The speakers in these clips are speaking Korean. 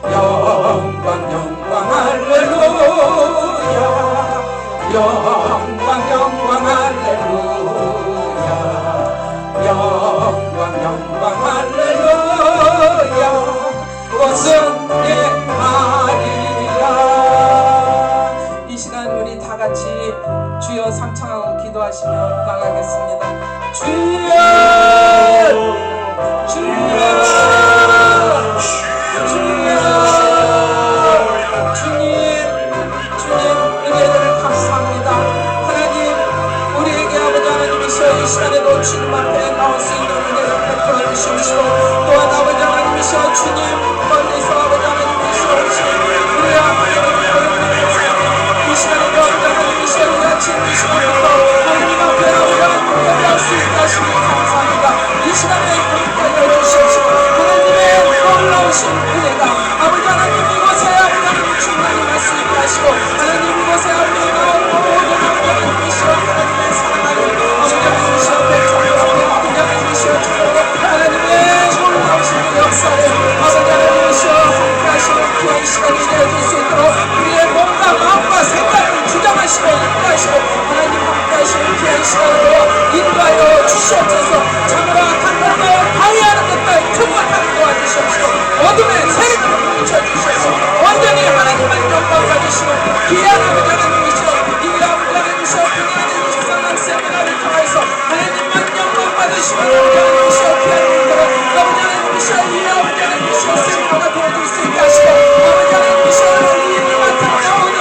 영광 영광 할렐루야. 영광 영광 할렐루야. 영광 영광 할렐루야. 그것은 내 말이라. 이 시간 우리 다 같이 주여 상창하고 기도하시며 나가겠습니다. 주여 주여 주님 은혜를 감사합니다. 하나님 우리에게 아버지 하나님이시여 이 시간에도 주님 앞에 나올 수 있는 은혜를 베풀어 주시옵시고 또한 아버지 하나님이시여 주님 멀리서 아버지 하나님이시여 우리 앞에 이 시간에도 아버지 하나님이시여 우리 아침 이 시간부터 하나님 앞에 아버지 하나님 예배할 수 있다 하시니 감사합니다. 이 시간에 함께 열어주시옵시고 하나님의 놀라우신 은혜가 아버지 하나님 이곳에 아버지 하나님 충만히 말씀을 하시고 하나님 이곳에 아버지 모든 하나님이시여 하나님의 사랑하는 아버지 하나님이시여 백성들 앞에 아버지 하나님이시여 주시고 하나님의 놀라우신 역사를 아버지 하나님이시여 함께 하시는 귀한 시간이 되어질 수 있도록 우리의 몸과 마음과 생각을 주장하시고 인도하시고 하나님 함께 하시는 귀한 시간으로 인도하여 주시옵소서. 참으로 단단하여 방해하는 것들 충분하게 도와주시옵시고 어둠의 세력을 멈춰주셔서 완전히 하나님만 영광 받으시고 귀한 아버지 하나님이시여 이 아버지 하나님이시여 그녀의 주상한 세미나를 통해서 하나님만 영광 받으시고 아버지 하나님이시여 귀한 분들은 아버지 하나님이시여 이 아버지 하나님이시여 세미나가 되어줄 수 있게 하시고 아버지 하나님이시여 이 같은 나오는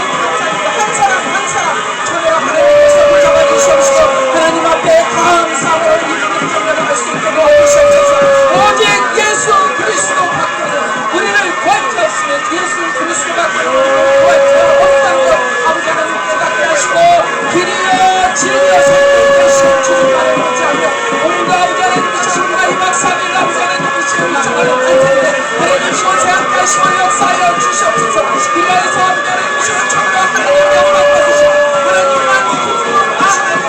한 사람 한 사람 참으로 하나님께서 붙잡아 주시옵시고 하나님 앞에 감사로 이 분을 전달할 수 있게 도와주시옵소서. 오직 예수 그리스도 밖에는 우리를 구원자였으면 예수 그리스도 밖에는 구원자 없다는 것 아버지 하나님 깨닫게 하시고 길이여 진리여 생명이 되시는 주님만을 의지하며 오늘도 아버지 하나님이시여 우리가 이 박사님 아버지 하나님이시여 이 주말을 할 텐데 하나님 이곳에 함께 하시고 역사하여 주시옵소서. 길이에서 아버지 하나님이시여 참으로 하나님 영광 받으시고 하나님만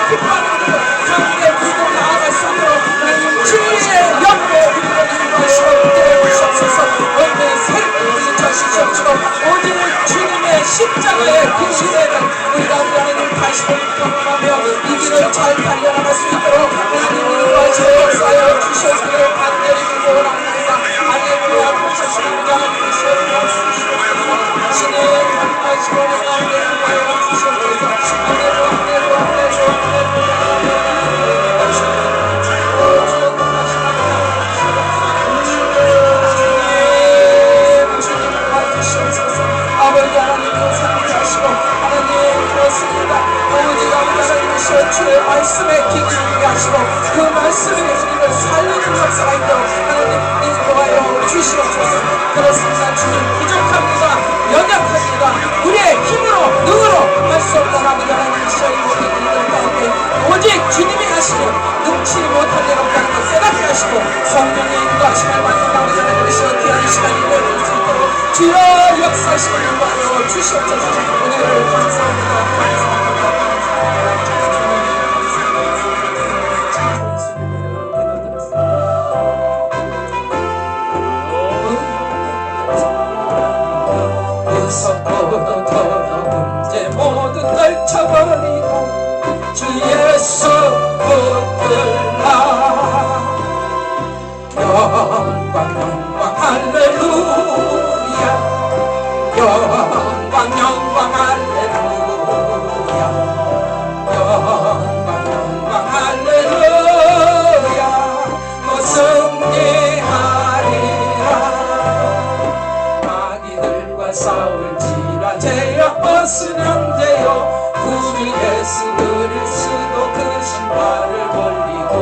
기뻐하는 그 가운데 우리도 나아갈 수 있도록 하나님 진리의 영으로 우리를 인도하시고 붙들어 주시옵소서. 어둠의 세력을 물리쳐주시옵시고 오직 주님의 십자가의 그 시대를 우리가 하나님 다시 경험하며 이 길을 잘 달려나갈 수 있도록 하나님 인도하시고 역사하여 주시옵시고 간절히 기도합니다. 할렐루야. 부처시는 하나님이시여 주시옵소서. 신의 하나님이시여 가운데 인도하여 주시옵소서. 할렐루야 할렐루야 아버지 하나님 감사합니다 하시고 하나님 그렇습니다. 오직 아버지 하나님이시여 주의 말씀에 기울이게 하시고 그 말씀에 우리를 살리는 역사가 있도록 하나님 인도하여 주시옵소서. 그렇습니다. 주님 부족합니다. 연약합니다. 우리의 힘으로 능으로 할 수 없던 아버지 하나님이시여 이 모든 일들 가운데 오직 주님이 하시는 능치 못할 일 없다는 걸 깨닫게 하시고 성령의 인도하심을 받는 아버지 하나님이시여 귀한 시간이 되어질 수 있도록 주여 역사하시고 인도하여 주시옵소서. 은혜를 감사합니다. 문제 모두 떨쳐버리고 주 예수 붙들라. 영광 영광 할렐루야. 영광 영광 할렐루야. 영광 영광 할렐루야. 너 승리하리라. 마귀들과 싸울지라 제여 벗으면 되어 구주 예수 그리스도 그 신발을 벌리고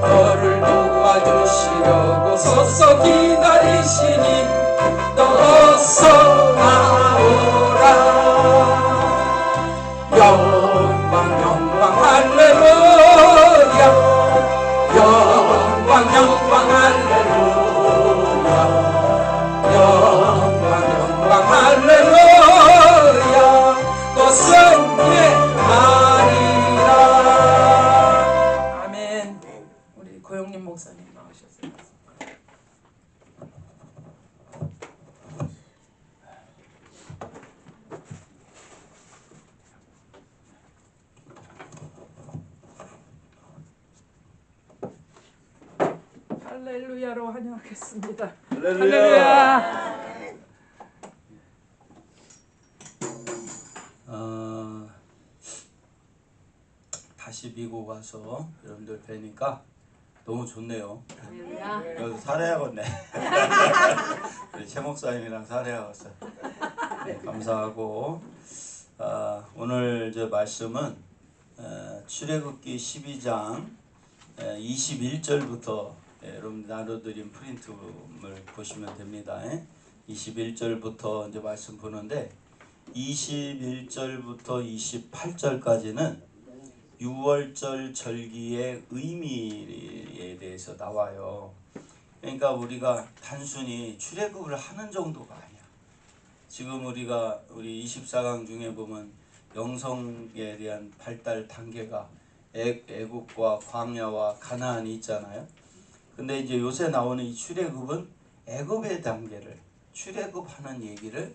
너를 도와주시려고 서서 기다리시니 너 어서 나오라. 영광 영광 할렐루야. 영광 영광 할렐루야. 영광 영광 할렐루야. 또 승리하리라. 아멘. 우리 고영님 목사님 나오셨어요. 할렐루야로 환영하겠습니다. 할렐루야. 다시 미국 와서 여러분들 뵈니까 너무 좋네요. 여기서 살해하겠네. 우리 최 목사님이랑 살해하겠어요. 네, 감사하고 오늘 저 말씀은 출애굽기 12장 21절부터 여러분 나눠드린 프린트를 보시면 됩니다. 21절부터 이제 말씀 보는데 21절부터 28절까지는 6월절 절기의 의미에 대해서 나와요. 그러니까 우리가 단순히 출애굽을 하는 정도가 아니야. 지금 우리가 우리 24강 중에 보면 영성에 대한 발달 단계가 애국과 광야와 가나안이 있잖아요. 근데 이제 요새 나오는 이 출애굽은 애굽의 단계를 출애굽하는 얘기를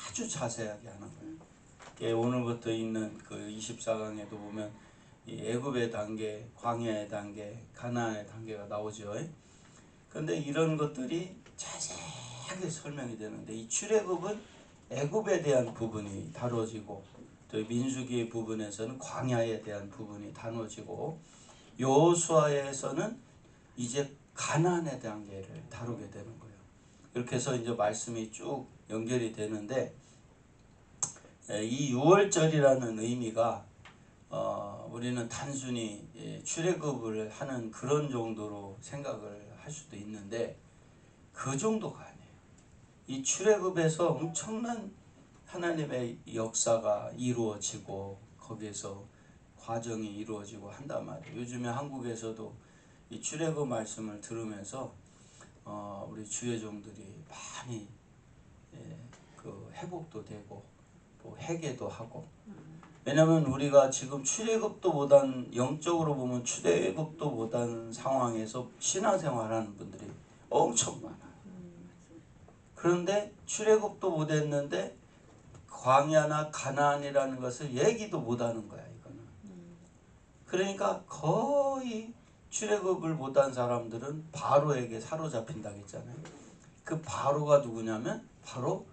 아주 자세하게 하는 거예요. 오늘부터 있는 그 24강에도 보면 이 애굽의 단계, 광야의 단계, 가나안의 단계가 나오죠. 근데 이런 것들이 자세하게 설명이 되는데 이 출애굽은 애굽에 대한 부분이 다뤄지고 또 민수기의 부분에서는 광야에 대한 부분이 다뤄지고 여호수아에서는 이제 가나안의 단계를 다루게 되는 거예요. 이렇게 해서 이제 말씀이 쭉 연결이 되는데 이 6월절이라는 의미가 우리는 단순히 출애굽을 하는 그런 정도로 생각을 할 수도 있는데 그 정도가 아니에요. 이 출애굽에서 엄청난 하나님의 역사가 이루어지고 거기에서 과정이 이루어지고 한단 말이에요. 요즘에 한국에서도 이 출애굽 말씀을 들으면서 우리 주여종들이 많이 그 회복도 되고 또 회개도 하고 왜냐면 우리가 지금 출애굽도 못한 영적으로 보면 출애굽도 못한 상황에서 신앙생활하는 분들이 엄청 많아요. 그런데 출애굽도 못했는데 광야나 가나안이라는 것을 얘기도 못하는 거야 이거는. 그러니까 거의 출애굽을 못한 사람들은 바로에게 사로잡힌다 했잖아요. 그 바로가 누구냐면 바로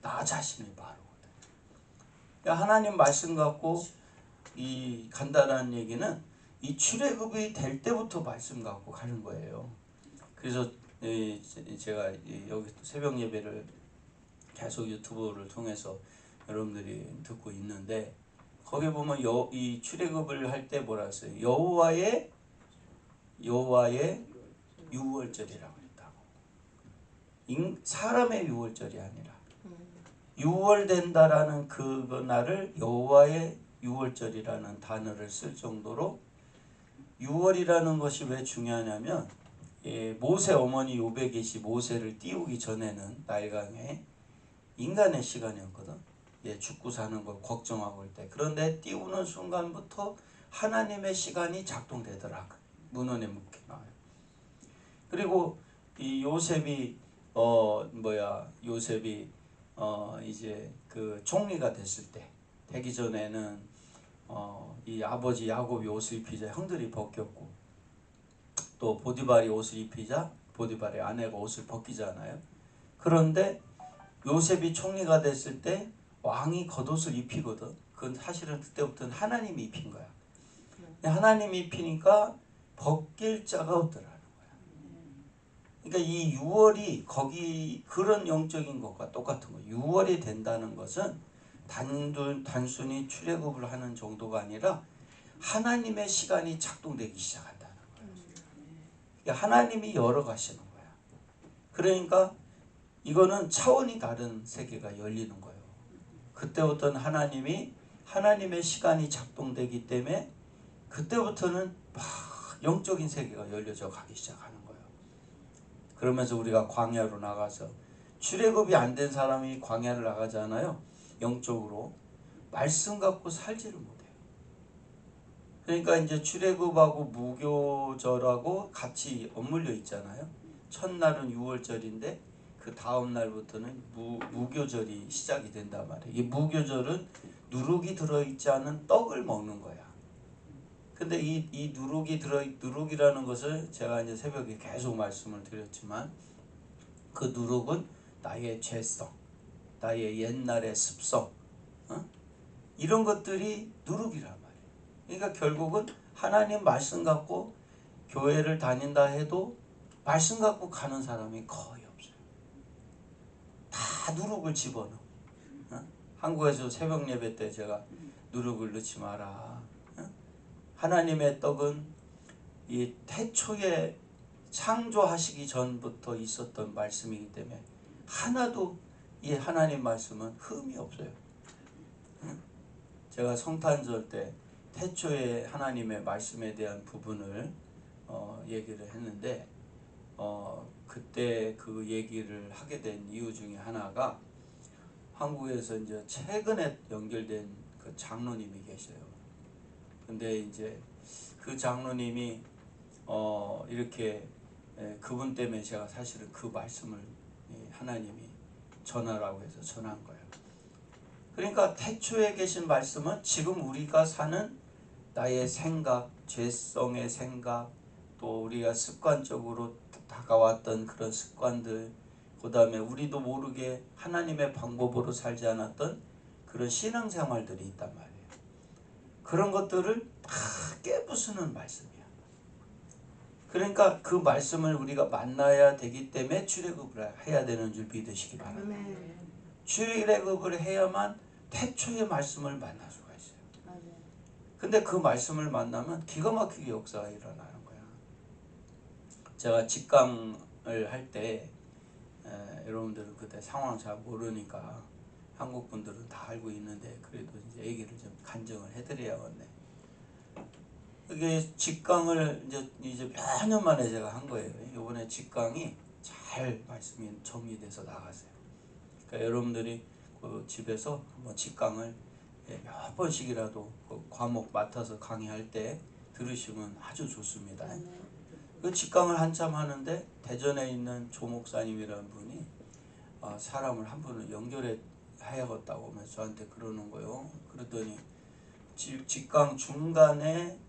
나 자신이 바로거든. 그러니까 하나님 말씀 갖고 이 간단한 얘기는 이 출애굽이 될 때부터 말씀 갖고 가는 거예요. 그래서 제가 여기 새벽 예배를 계속 유튜브를 통해서 여러분들이 듣고 있는데 거기 보면 이 출애굽을 할 때 뭐라 했어요? 여호와의 6월절이라고 했다고. 사람의 6월절이 아니라 6월 된다라는 그 날을 여호와의 6월절이라는 단어를 쓸 정도로 6월이라는 것이 왜 중요하냐면 모세 어머니 요베겟이 모세를 띄우기 전에는 나일강에 인간의 시간이었거든. 죽고 사는 걸 걱정하고 할 때. 그런데 띄우는 순간부터 하나님의 시간이 작동되더라. 문헌에 묵게 나와요. 그리고 이 요셉이 이제 그 총리가 됐을 때 되기 전에는 이 아버지 야곱이 옷을 입히자 형들이 벗겼고 또 보디발이 옷을 입히자 보디발의 아내가 옷을 벗기잖아요. 그런데 요셉이 총리가 됐을 때 왕이 겉옷을 입히거든. 그건 사실은 그때부터는 하나님이 입힌 거야. 하나님이 입히니까 벗길 자가 없더라는 거야. 그러니까 이 6월이 거기 그런 영적인 것과 똑같은 거예요. 6월이 된다는 것은 단순히 출애굽을 하는 정도가 아니라 하나님의 시간이 작동되기 시작한다는 거예요. 그러니까 하나님이 열어가시는 거야. 그러니까 이거는 차원이 다른 세계가 열리는 거예요. 그때부터는 하나님의 시간이 작동되기 때문에 그때부터는 막 영적인 세계가 열려져 가기 시작하는 거예요. 그러면서 우리가 광야로 나가서 출애굽이 안 된 사람이 광야를 나가잖아요. 영적으로 말씀 갖고 살지를 못해요. 그러니까 이제 출애굽하고 무교절하고 같이 엇물려 있잖아요. 첫날은 6월절인데 그 다음 날부터는 무교절이 시작이 된단 말이에요. 이 무교절은 누룩이 들어있지 않은 떡을 먹는 거야. 근데 이 누룩이라는 것을 제가 이제 새벽에 계속 말씀을 드렸지만 그 누룩은 나의 죄성, 나의 옛날의 습성, 이런 것들이 누룩이란 말이에요. 그러니까 결국은 하나님 말씀 갖고 교회를 다닌다 해도 말씀 갖고 가는 사람이 거의 없어요. 다 누룩을 집어넣어. 한국에서 새벽 예배 때 제가 누룩을 넣지 마라. 하나님의 떡은 이 태초에 창조하시기 전부터 있었던 말씀이기 때문에 하나도 이 하나님 말씀은 흠이 없어요. 제가 성탄절 때 태초에 하나님의 말씀에 대한 부분을 얘기를 했는데 그때 그 얘기를 하게 된 이유 중에 하나가 한국에서 이제 최근에 연결된 그 장로님이 계셔요. 근데 이제 그 장로님이 이렇게 그분 때문에 제가 사실은 그 말씀을 하나님이 전하라고 해서 전한 거예요. 그러니까 태초에 계신 말씀은 지금 우리가 사는 나의 생각, 죄성의 생각, 또 우리가 습관적으로 다가왔던 그런 습관들, 그 다음에 우리도 모르게 하나님의 방법으로 살지 않았던 그런 신앙생활들이 있단 말이에요. 그런 것들을 다 깨부수는 말씀이야. 그러니까 그 말씀을 우리가 만나야 되기 때문에 출애굽을 해야 되는 줄 믿으시기 바랍니다. 출애굽을 해야만 태초의 말씀을 만날 수가 있어요. 근데 그 말씀을 만나면 기가 막히게 역사가 일어나는 거야. 제가 직강을 할 때 여러분들은 그때 상황 잘 모르니까 한국 분들은 다 알고 있는데 그래도 이제 얘기를 좀 간증을 해드려야겠네. 이게 직강을 이제 몇 년 만에 제가 한 거예요. 이번에 직강이 잘 말씀이 정리돼서 나갔어요. 그러니까 여러분들이 그 집에서 한번 직강을 몇 번씩이라도 그 과목 맡아서 강의할 때 들으시면 아주 좋습니다. 그 직강을 한참 하는데 대전에 있는 조 목사님이라는 분이 사람을 한 분을 연결해 해야겠다고 하면서 저한테 그러는 거예요. 그러더니 직강 중간에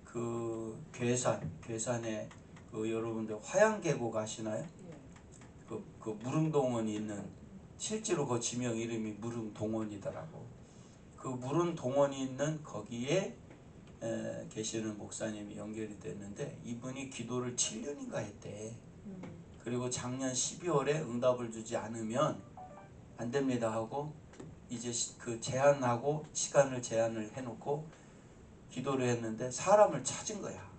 그 괴산에 그 여러분들 화양계곡 아시나요? 그 무릉동원이 있는, 실제로 그 지명 이름이 무릉동원이더라고. 그 무릉동원이 있는 거기에 계시는 목사님이 연결이 됐는데 이분이 기도를 7년인가 했대. 그리고 작년 12월에 응답을 주지 않으면 안 됩니다 하고 이제 그 제한하고 시간을 제한을 해놓고 기도를 했는데 사람을 찾은 거야.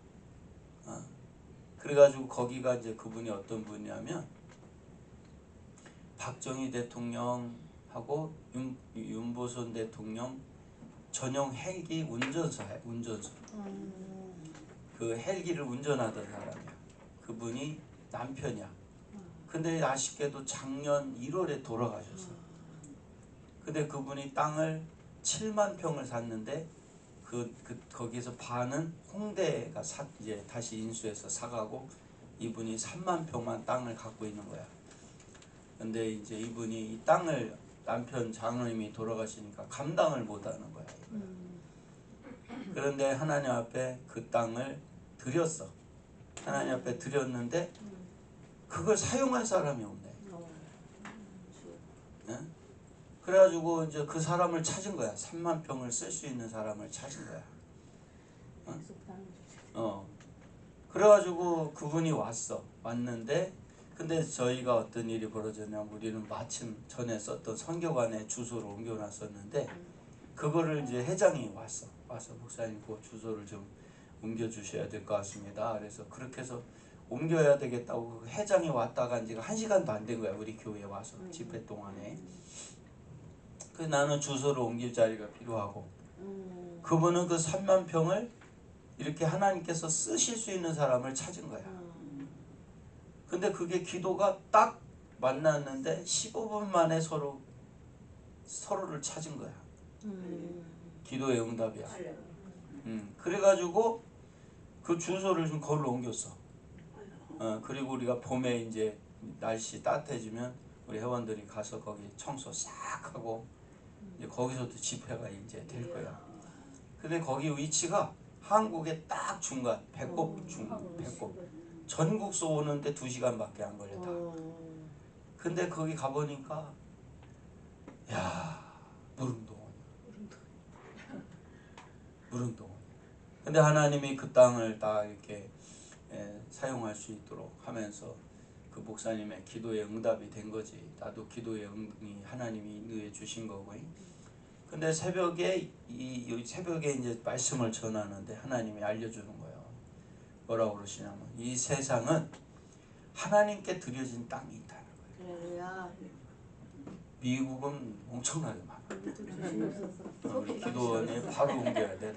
그래가지고 거기가 이제 그분이 어떤 분이냐면 박정희 대통령하고 윤보선 대통령 전용 헬기 운전사야. 운전사. 그 헬기를 운전하던 사람이야. 그분이 남편이야. 근데 아쉽게도 작년 1월에 돌아가셨어. 근데 그분이 땅을 7만 평을 샀는데 거기서 반은 홍대가 이제 다시 인수해서 사가고 이분이 3만 평만 땅을 갖고 있는 거야. 근데 이제 이분이 이 땅을 남편 장로님이 돌아가시니까 감당을 못하는 거야. 그런데 하나님 앞에 그 땅을 드렸어. 하나님 앞에 드렸는데 그걸 사용할 사람이 없네. 네? 그래가지고 이제 그 사람을 찾은 거야. 3만 평을 쓸 수 있는 사람을 찾은 거야. 그래가지고 그분이 왔는데 근데 저희가 어떤 일이 벌어졌냐면 우리는 마침 전에 썼던 선교관의 주소를 옮겨놨었는데 그거를 이제 회장이 와서 목사님 그 주소를 좀 옮겨주셔야 될 것 같습니다. 그래서 그렇게 해서 옮겨야 되겠다고 회장이 왔다가 이제 1시간도 안 된 거야. 우리 교회에 와서 집회 동안에. 그래서 나는 주소를 옮길 자리가 필요하고 그분은 그 3만 평을 이렇게 하나님께서 쓰실 수 있는 사람을 찾은 거야. 근데 그게 기도가 딱 만났는데 15분 만에 서로를 찾은 거야. 기도의 응답이야. 그래가지고 그 주소를 좀 거기로 옮겼어. 그리고 우리가 봄에 이제 날씨 따뜻해지면 우리 회원들이 가서 거기 청소 싹 하고 이제 거기서도 집회가 이제 될 거야. 근데 거기 위치가 한국에 딱 중간 배꼽 배꼽 전국서 오는데 2시간밖에 안 걸렸다. 근데 거기 가보니까 야 무릉도원. 근데 하나님이 그 땅을 다 이렇게 사용할 수 있도록 하면서 그 목사님의 기도에 응답이 된 거지. 나도 기도에 응이 하나님이 인도해 주신 거고. 근데 새벽에 새벽에 이제 말씀을 전하는데 하나님이 알려주는 거예요. 뭐라고 그러시냐면 이 세상은 하나님께 드려진 땅이 있다는 거예요. 미국은 엄청나게 많아. 우리 기도원에 바로 옮겨야 돼.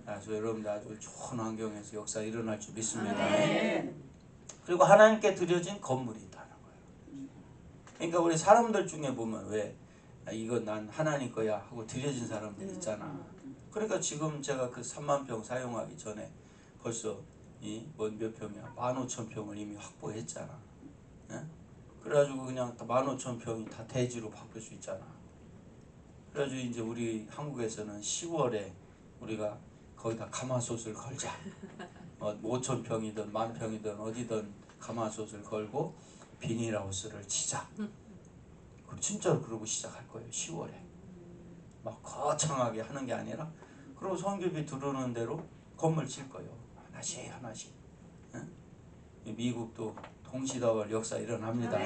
아주 여러분들 아주 좋은 환경에서 역사 일어날 줄 믿습니다. 그리고 하나님께 드려진 건물이 있다는 거예요. 그러니까 우리 사람들 중에 보면 왜 이건 난 하나님 거야 하고 드려진 사람들 있잖아. 그러니까 지금 제가 그 3만 평 사용하기 전에 벌써 몇 평이야? 15,000평을 이미 확보했잖아. 그래가지고 그냥 15,000평이 다 대지로 바꿀 수 있잖아. 그래가지고 이제 우리 한국에서는 10월에 우리가 거기다 가마솥을 걸자. 5,000평이든 10,000평이든 어디든 가마솥을 걸고 비닐하우스를 치자. 그럼 진짜로 그러고 시작할 거예요. 10월에. 막 거창하게 하는 게 아니라 그리고 성교비 들어오는 대로 건물 칠 거예요. 하나씩. 미국도 동시다발 역사 일어납니다.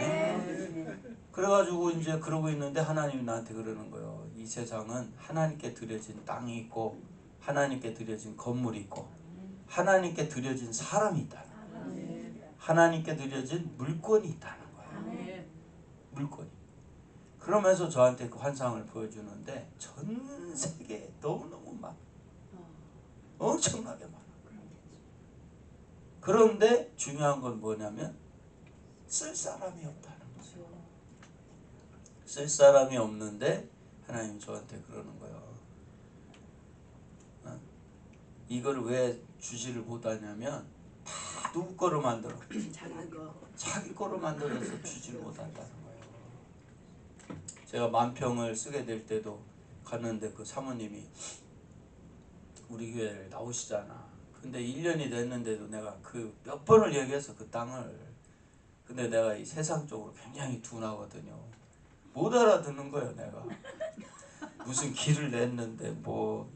그래가지고 이제 그러고 있는데 하나님이 나한테 그러는 거예요. 이 세상은 하나님께 드려진 땅이 있고 하나님께 드려진 건물이 있고 하나님께 드려진 사람이 있다는 거예요. 하나님께 드려진 물건이 있다는 거예요. 물건이. 그러면서 저한테 그 환상을 보여주는데 전 세계에 너무너무 많아. 엄청나게 많아. 그런데 중요한 건 뭐냐면 쓸 사람이 없다는 거죠. 쓸 사람이 없는데 하나님이 저한테 그러는 거예요. 이걸 왜 주지를 못하냐면 다 누구 거로 만들어. 자기 거로 만들어서 주지를 못한다는 거예요. 제가 10,000평을 쓰게 될 때도 갔는데 그 사모님이 우리 교회를 나오시잖아. 근데 1년이 됐는데도 내가 그 몇 번을 얘기해서 그 땅을. 근데 내가 이 세상 쪽으로 굉장히 둔하거든요. 못 알아듣는 거예요, 내가. 무슨 길을 냈는데 뭐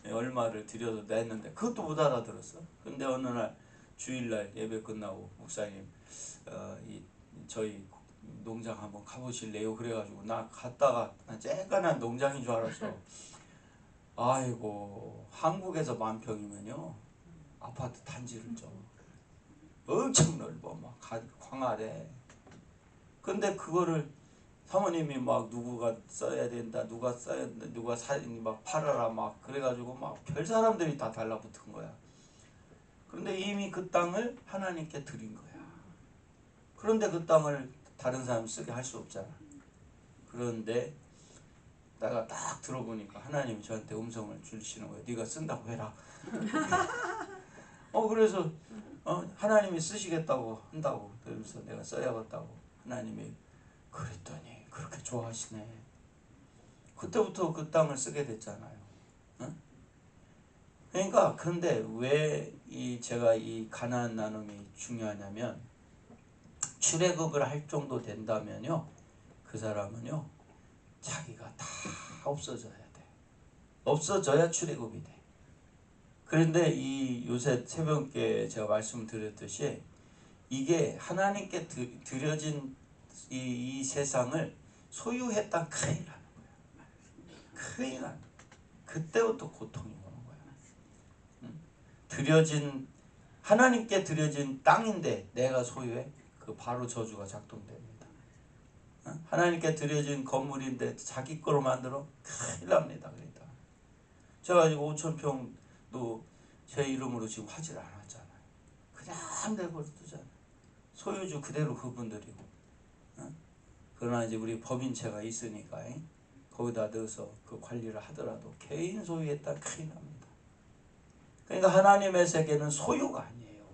얼마를 들여서 냈는데 그것도 못 알아들었어. 근데 어느 날 주일날 예배 끝나고 목사님 저희 농장 한번 가보실래요? 그래가지고 나 갔다가 쬐깐한 농장인 줄 알았어. 아이고 한국에서 10,000평이면요 아파트 단지를 줘. 엄청 넓어 막 광활해. 근데 그거를 사모님이 막 누구가 써야 된다, 누가 막 팔아라 막 그래가지고 막 별 사람들이 다 달라붙은 거야. 그런데 이미 그 땅을 하나님께 드린 거야. 그런데 그 땅을 다른 사람 쓰게 할 수 없잖아. 그런데 내가 딱 들어보니까 하나님이 저한테 음성을 주시는 거예요. 네가 쓴다고 해라. 그래서 하나님이 쓰시겠다고 한다고. 그래서 내가 써야겠다고. 하나님이 그랬더니 그렇게 좋아하시네. 그때부터 그 땅을 쓰게 됐잖아요. 그러니까 근데 왜 제가 이 가나안 나눔이 중요하냐면 출애굽을 할 정도 된다면요 그 사람은요 자기가 다 없어져야 돼. 없어져야 출애굽이 돼. 그런데 이 요새 새벽에 제가 말씀드렸듯이 이게 하나님께 드려진 이 세상을 소유했다 큰일 나는 거야. 큰일 나는 거야. 그때부터 고통이 오는 거야. 하나님께 드려진 땅인데 내가 소유해? 그 바로 저주가 작동됩니다. 하나님께 드려진 건물인데 자기 거로 만들어? 큰일 납니다. 그러니까 제가 지금 5,000평도 제 이름으로 지금 하질 않았잖아요. 그냥 내버려두잖아요. 소유주 그대로 그분들이고. 그러나 이제 우리 법인체가 있으니까 거기다 넣어서 그 관리를 하더라도 개인 소유했다 큰일 납니다. 그러니까 하나님의 세계는 소유가 아니에요.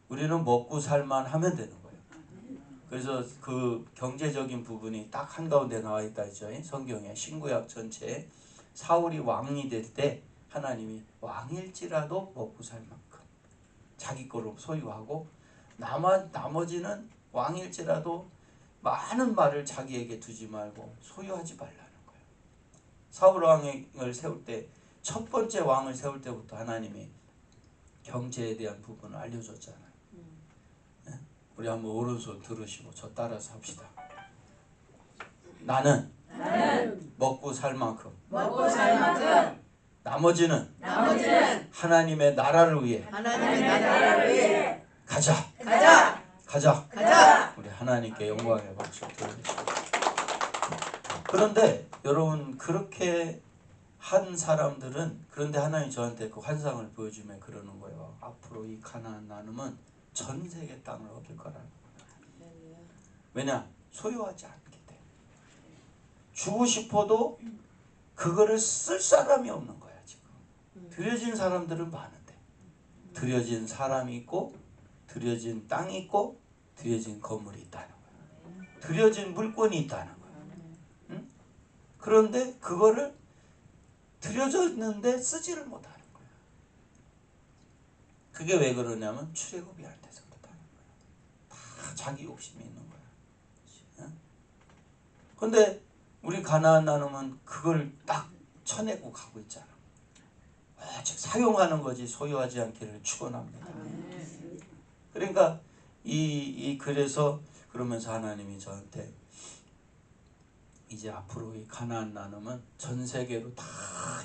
우리는 먹고 살만 하면 되는 거예요. 그래서 그 경제적인 부분이 딱 한가운데 나와 있다 했죠. 성경에 신구약 전체에 사울이 왕이 될 때 하나님이 왕일지라도 먹고 살 만큼 자기 거로 소유하고 나머지는 왕일지라도 많은 말을 자기에게 두지 말고 소유하지 말라는 거예요. 사울 왕을 세울 때 첫 번째 왕을 세울 때부터 하나님이 경제에 대한 부분을 알려줬잖아요. 우리 한번 오른손 들으시고 저 따라서 합시다. 나는 먹고 살 만큼 나머지는 하나님의 나라를 위해 가자. 우리 하나님께 영광의 박수 드리겠습니다. 그런데 여러분 그렇게 한 사람들은 그런데 하나님이 저한테 그 환상을 보여주며 그러는 거예요. 앞으로 이 가나안 나눔은 전 세계 땅을 얻을 거라는 거예요. 왜냐? 소유하지 않기 때문에. 주고 싶어도 그거를 쓸 사람이 없는 거야 지금. 들여진 사람들은 많은데 들여진 사람이 있고 들여진 땅이 있고 들여진 건물이 있다는 거야. 들여진 물건이 있다는 거야. 응? 그런데 그거를 들여졌는데 쓰지를 못하는 거야. 그게 왜 그러냐면 출애굽이 안 돼서 그렇다는 거야. 다 자기 욕심이 있는 거야. 응? 근데 우리 가나안 나눔은 그걸 딱 쳐내고 가고 있잖아. 즉 사용하는 거지 소유하지 않기를 축원합니다. 그러니까 그래서 그러면서 하나님이 저한테 이제 앞으로 이 가나안 나눔은 전 세계로 다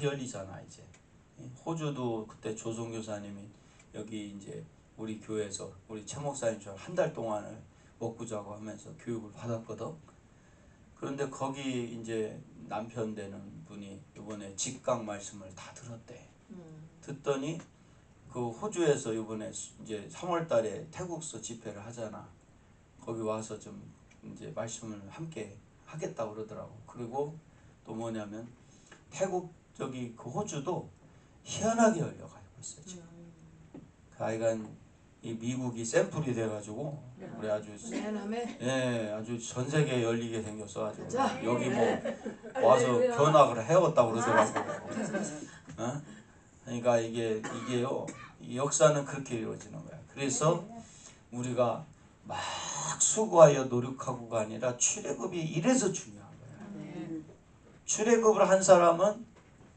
열리잖아 이제. 호주도 그때 조성교사님이 여기 이제 우리 교회에서 우리 최 목사님처럼 한 달 동안을 먹고 자고 하면서 교육을 받았거든. 그런데 거기 이제 남편 되는 분이 이번에 직강 말씀을 다 들었대. 듣더니 그 호주에서 이번에 이제 3월달에 태국서 집회를 하잖아. 거기 와서 좀 이제 말씀을 함께 하겠다고 그러더라고. 그리고 또 뭐냐면 태국 저기 그 호주도 희한하게 열려가지고 있어 지금. 그 하여간 이 미국이 샘플이 돼가지고 우리 아주 아주 전 세계에 열리게 생겼어 가지고 여기 뭐 와서 견학을 해왔다고 그러더라고. 어? 그러니까 이게요 이 역사는 그렇게 이루어지는 거야. 그래서 우리가 막 수고하여 노력하고가 아니라 출애굽이 이래서 중요한 거야. 출애굽을 한 사람은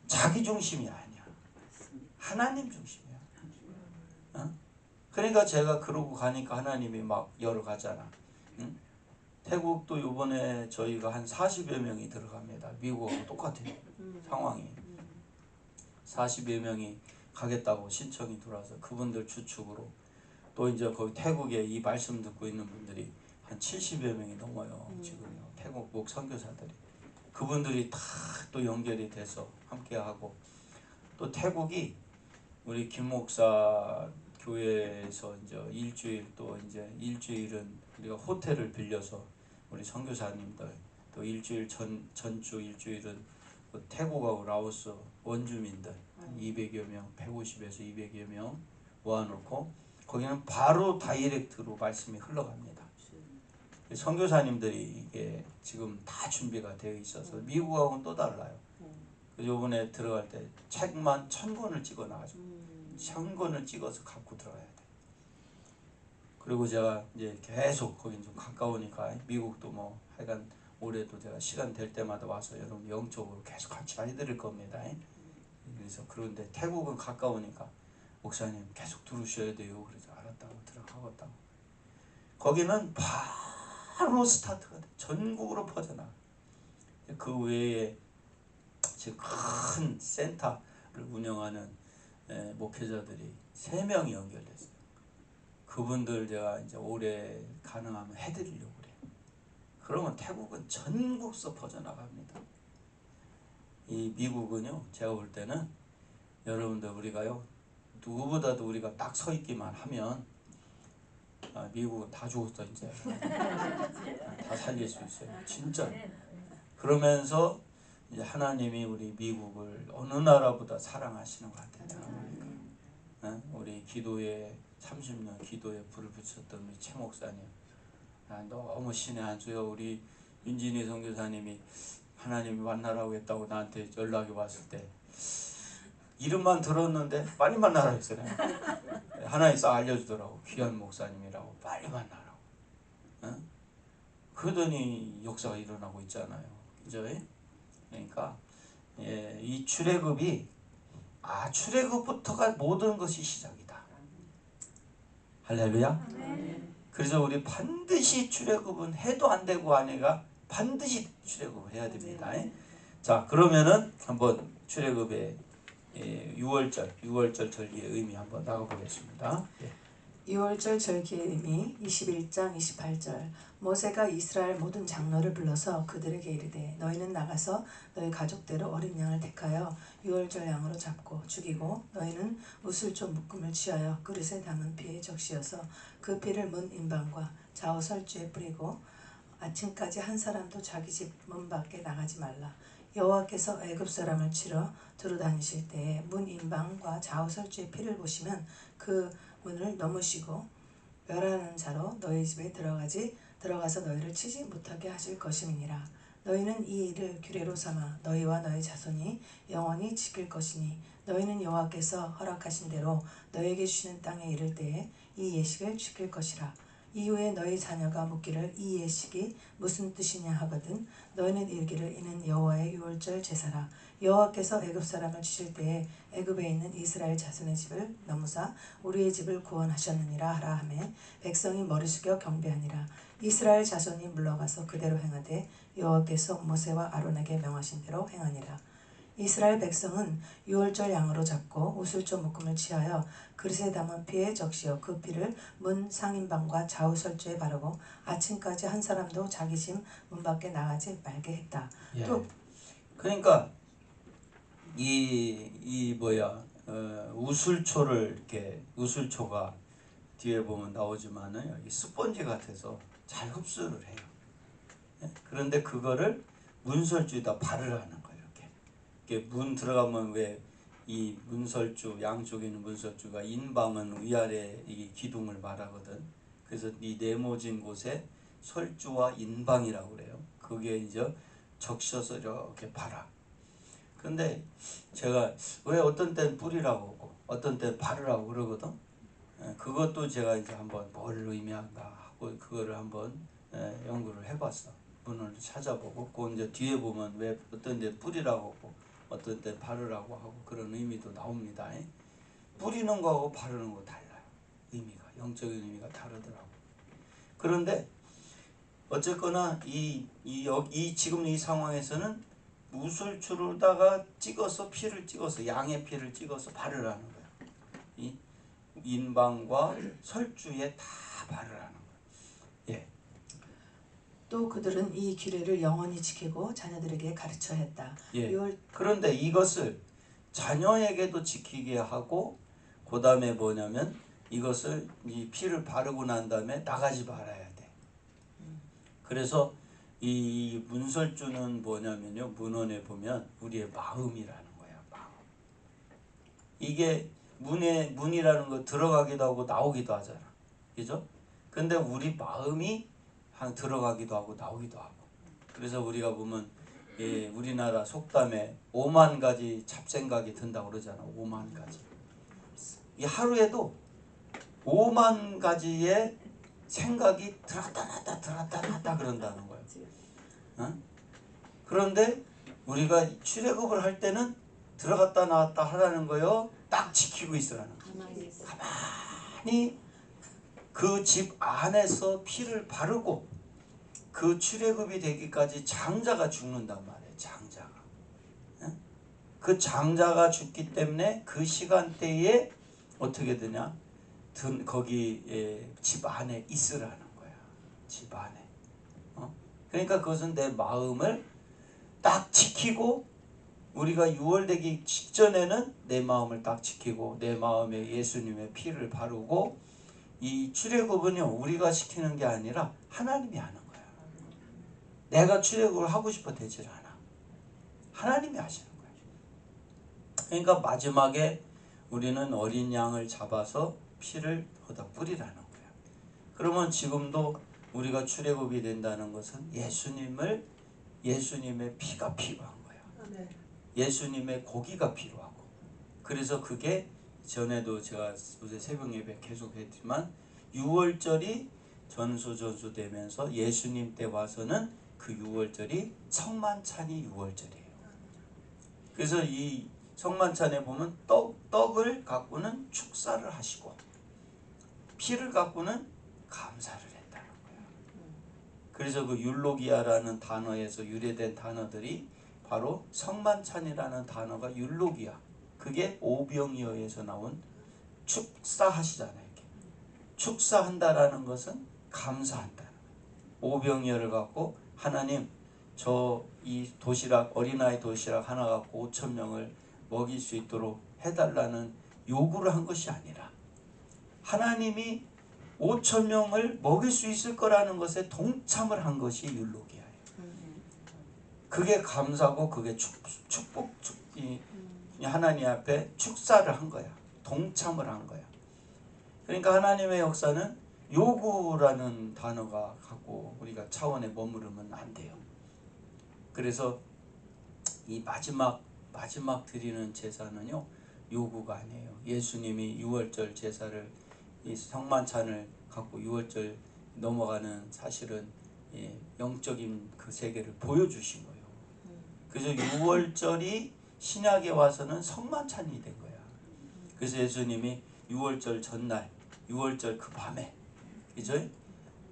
자기 중심이 아니야. 하나님 중심이야. 어? 그러니까 제가 그러고 가니까 하나님이 막 열어가잖아. 응? 태국도 이번에 저희가 한 40여 명이 들어갑니다. 미국하고 똑같아요. 상황이. 40여 명이 가겠다고 신청이 들어와서 그분들 추측으로 또 이제 거기 태국에 이 말씀 듣고 있는 분들이 한 70여 명이 넘어요. 지금요. 태국 목 선교사들이. 그분들이 다 또 연결이 돼서 함께하고 또 태국이 우리 김 목사 교회에서 이제 일주일은 우리가 호텔을 빌려서 우리 선교사님들 또 일주일 전주 일주일은 그 태국하고 라오스 원주민들 한 200여 명, 150에서 200여 명 모아놓고 거기는 바로 다이렉트로 말씀이 흘러갑니다. 선교사님들이 이게 지금 다 준비가 되어 있어서 미국하고는 또 달라요. 그래서 이번에 들어갈 때 책만 1000권을 찍어 나가지고 1000권을 찍어서 갖고 들어가야 돼. 그리고 제가 이제 계속 거긴 좀 가까우니까 미국도 뭐 하여간 올해도 제가 시간 될 때마다 와서 여러분 영적으로 계속 같이 해드릴 겁니다. 그래서 그런데 태국은 가까우니까 목사님 계속 들으셔야 돼요. 그래서 알았다고 들어가겠다고. 거기는 바로 스타트가 돼. 전국으로 퍼져나가. 그 외에 큰 센터를 운영하는 목회자들이 3명이 연결됐어요. 그분들 제가 이제 올해 가능하면 해드리려고 그래요. 그러면 태국은 전국서 퍼져나갑니다. 이 미국은요, 제가 볼 때는 여러분들 우리가요, 누구보다도 우리가 딱 서 있기만 하면 미국은 다 죽었어 이제. 다 살릴 수 있어요. 진짜. 그러면서 이제 하나님이 우리 미국을 어느 나라보다 사랑하시는 것 같아요. 우리 기도에 30년 기도에 불을 붙였던 우리 최 목사님. 너무 신의 한 수요. 우리 윤진희 선교사님이 하나님이 만나라고 했다고 나한테 연락이 왔을 때 이름만 들었는데 빨리 만나라고 했어요. 하나님 싹 알려주더라고. 귀한 목사님이라고 빨리 만나라고. 응? 그러더니 역사가 일어나고 있잖아요. 그죠? 그러니까 이 출애굽이 출애굽부터가 모든 것이 시작이다. 할렐루야. 그래서 우리 반드시 출애굽은 해도 안 되고 아내가 반드시 출애굽을 해야 됩니다. 자, 그러면은 한번 출애굽의 6월절 절기의 의미 한번 나가보겠습니다. 6월절 절기의 의미 21장 28절 모세가 이스라엘 모든 장로를 불러서 그들에게 이르되 너희는 나가서 너희 가족대로 어린 양을 택하여 6월절 양으로 잡고 죽이고 너희는 우슬초 묶음을 취하여 그릇에 담은 피에 적시어서 그 피를 문 인방과 좌우 설주에 뿌리고 아침까지 한 사람도 자기 집 문 밖에 나가지 말라. 여호와께서 애굽 사람을 치러 두루 다니실 때에 문 인방과 좌우 설주의 피를 보시면 그 문을 넘으시고 멸하는 자로 너희 집에 들어가서 너희를 치지 못하게 하실 것임이니라. 너희는 이 일을 규례로 삼아 너희와 너희 자손이 영원히 지킬 것이니 너희는 여호와께서 허락하신 대로 너희에게 주시는 땅에 이를 때에 이 예식을 지킬 것이라. 이후에 너희 자녀가 묻기를 이 예식이 무슨 뜻이냐 하거든 너희는 이르기를 이는 여호와의 유월절 제사라. 여호와께서 애굽 사람을 주실 때에 애굽에 있는 이스라엘 자손의 집을 넘으사 우리의 집을 구원하셨느니라 하라 하매 백성이 머리 숙여 경배하니라. 이스라엘 자손이 물러가서 그대로 행하되 여호와께서 모세와 아론에게 명하신 대로 행하니라. 이스라엘 백성은 유월절 양으로 잡고 우슬조 묶음을 취하여 그릇에 담은 피에 적시어 그 피를 문 상인방과 좌우 설주에 바르고 아침까지 한 사람도 자기 집 문 밖에 나가지 말게 했다. 또 그러니까 우슬초를 이렇게 우슬초가 뒤에 보면 나오지만은 여기 스펀지 같아서 잘 흡수를 해요. 그런데 그거를 문설주에다 바르라는 거예요. 이렇게 문 들어가면 왜 이 문설주 양쪽에 있는 문설주가 인방은 위아래 이 기둥을 말하거든. 그래서 이 네모진 곳에 설주와 인방이라고 그래요. 그게 이제 적셔서 이렇게 바라. 근데 제가 왜 어떤 때는 뿌리라고 하고 어떤 때는 바르라고 그러거든. 그것도 제가 이제 한번 뭘 의미한가 하고 그거를 한번 연구를 해봤어. 문을 찾아보고 그 이제 뒤에 보면 왜 어떤 데 뿌리라고 하고 어떤 때 바르라고 하고 그런 의미도 나옵니다. 뿌리는 거하고 바르는 거 달라요. 의미가 영적인 의미가 다르더라고. 그런데 어쨌거나 이 지금 이 상황에서는 우슬초로다가 찍어서 피를 찍어서 양의 피를 찍어서 바르라는 거예요. 이 인방과 설주에 다 바르라는 거예요. 또 그들은 이 규례를 영원히 지키고 자녀들에게 가르쳐 했다. 그런데 이것을 자녀에게도 지키게 하고 그 다음에 뭐냐면 이것을 이 피를 바르고 난 다음에 나가지 말아야 돼. 그래서 이 문설주는 뭐냐면요, 문헌에 보면 우리의 마음이라는 거야. 마음. 이게 문이라는 거 들어가기도 하고 나오기도 하잖아. 그죠? 근데 우리 마음이 들어가기도 하고 나오기도 하고. 그래서 우리가 보면 우리나라 속담에 5만 가지 잡생각이 든다고 그러잖아. 5만 가지. 이 하루에도 5만 가지의 생각이 들었다 놨다 그런다는 거예요. 그런데 우리가 출애굽을 할 때는 들어갔다 나왔다 하라는 거요. 딱 지키고 있으라는 거예요. 가만히 그 집 안에서 피를 바르고 그 출애굽이 되기까지 장자가 죽는단 말이에요. 장자가. 그 장자가 죽기 때문에 그 시간대에 어떻게 되냐? 거기 집 안에 있으라는 거야. 집 안에. 그러니까 그것은 내 마음을 딱 지키고 우리가 유월되기 직전에는 내 마음을 딱 지키고 내 마음에 예수님의 피를 바르고 이 출애굽은요 우리가 시키는 게 아니라 하나님이 하는 거야. 내가 출애굽을 하고 싶어 되질 않아. 하나님이 하시는 거야. 그러니까 마지막에 우리는 어린 양을 잡아서 피를 거기다 뿌리라는 거야. 그러면 지금도 우리가 출애굽이 된다는 것은 예수님을 예수님의 피가 필요한 거야. 예수님의 고기가 필요하고. 그래서 그게 전에도 제가 어제 새벽 예배 계속 했지만 6월절이 전수되면서 예수님 때 와서는 그 6월절이 성만찬이 6월절이에요. 그래서 이 성만찬에 보면 떡을 갖고는 축사를 하시고 피를 갖고는 감사를 했다는 거예요. 그래서 그 율로기아라는 단어에서 유래된 단어들이 바로 성만찬이라는 단어가 율로기아, 그게 오병이어에서 나온 축사하시잖아요. 이렇게. 축사한다라는 것은 감사한다. 오병이어를 갖고 하나님 저 이 도시락 어린아이 도시락 하나 갖고 5,000명을 먹일 수 있도록 해달라는 요구를 한 것이 아니라 하나님이 5,000명을 먹일 수 있을 거라는 것에 동참을 한 것이 율로기아예요. 그게 감사고 그게 축복, 하나님 앞에 축사를 한 거야. 동참을 한 거야. 그러니까 하나님의 역사는 요구라는 단어가 갖고 우리가 차원에 머무르면 안 돼요. 그래서 이 마지막 드리는 제사는요, 요구가 아니에요. 예수님이 6월절 제사를 이 성만찬을 갖고 6월절 넘어가는 사실은 영적인 그 세계를 보여주신 거예요. 그래서 6월절이 신약에 와서는 성만찬이 된 거야. 그래서 예수님이 6월절 전날, 6월절 그 밤에, 그죠?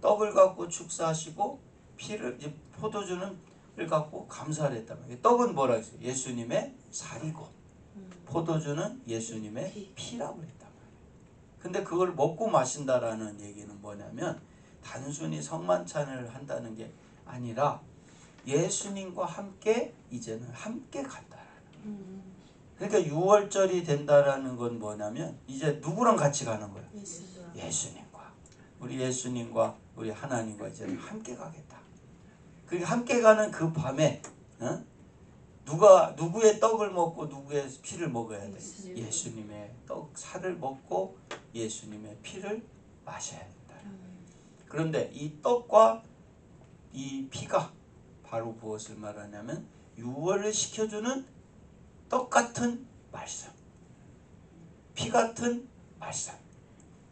떡을 갖고 축사하시고 피를 포도주를 갖고 감사를 했단 말이에요. 떡은 뭐라 했어요? 예수님의 살이고 포도주는 예수님의 피라고 했단 말이에요. 근데 그걸 먹고 마신다라는 얘기는 뭐냐면 단순히 성만찬을 한다는 게 아니라 예수님과 함께 이제는 함께 간다라는 거예요. 그러니까 6월절이 된다라는 건 뭐냐면 이제 누구랑 같이 가는 거예요? 예수님과. 우리 예수님과 우리 하나님과 이제는 함께 가겠다. 그러니까 함께 가는 그 밤에 누구의 떡을 먹고 누구의 피를 먹어야 돼? 예수님의 살을 먹고 예수님의 피를 마셔야 된다. 그런데 이 떡과 이 피가 바로 무엇을 말하냐면 유월을 시켜주는 떡 같은 말씀, 피 같은 말씀.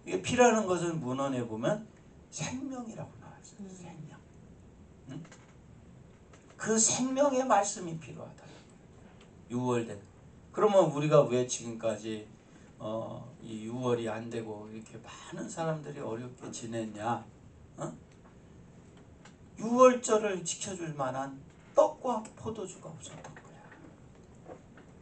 이게 피라는 것은 문헌에 보면 생명이라고 나와 있어요. 생명. 그 생명의 말씀이 필요하다. 6월된. 그러면 우리가 왜 지금까지 이 6월이 안 되고 이렇게 많은 사람들이 어렵게 지냈냐? 6월절을 지켜줄 만한 떡과 포도주가 없었던 거야.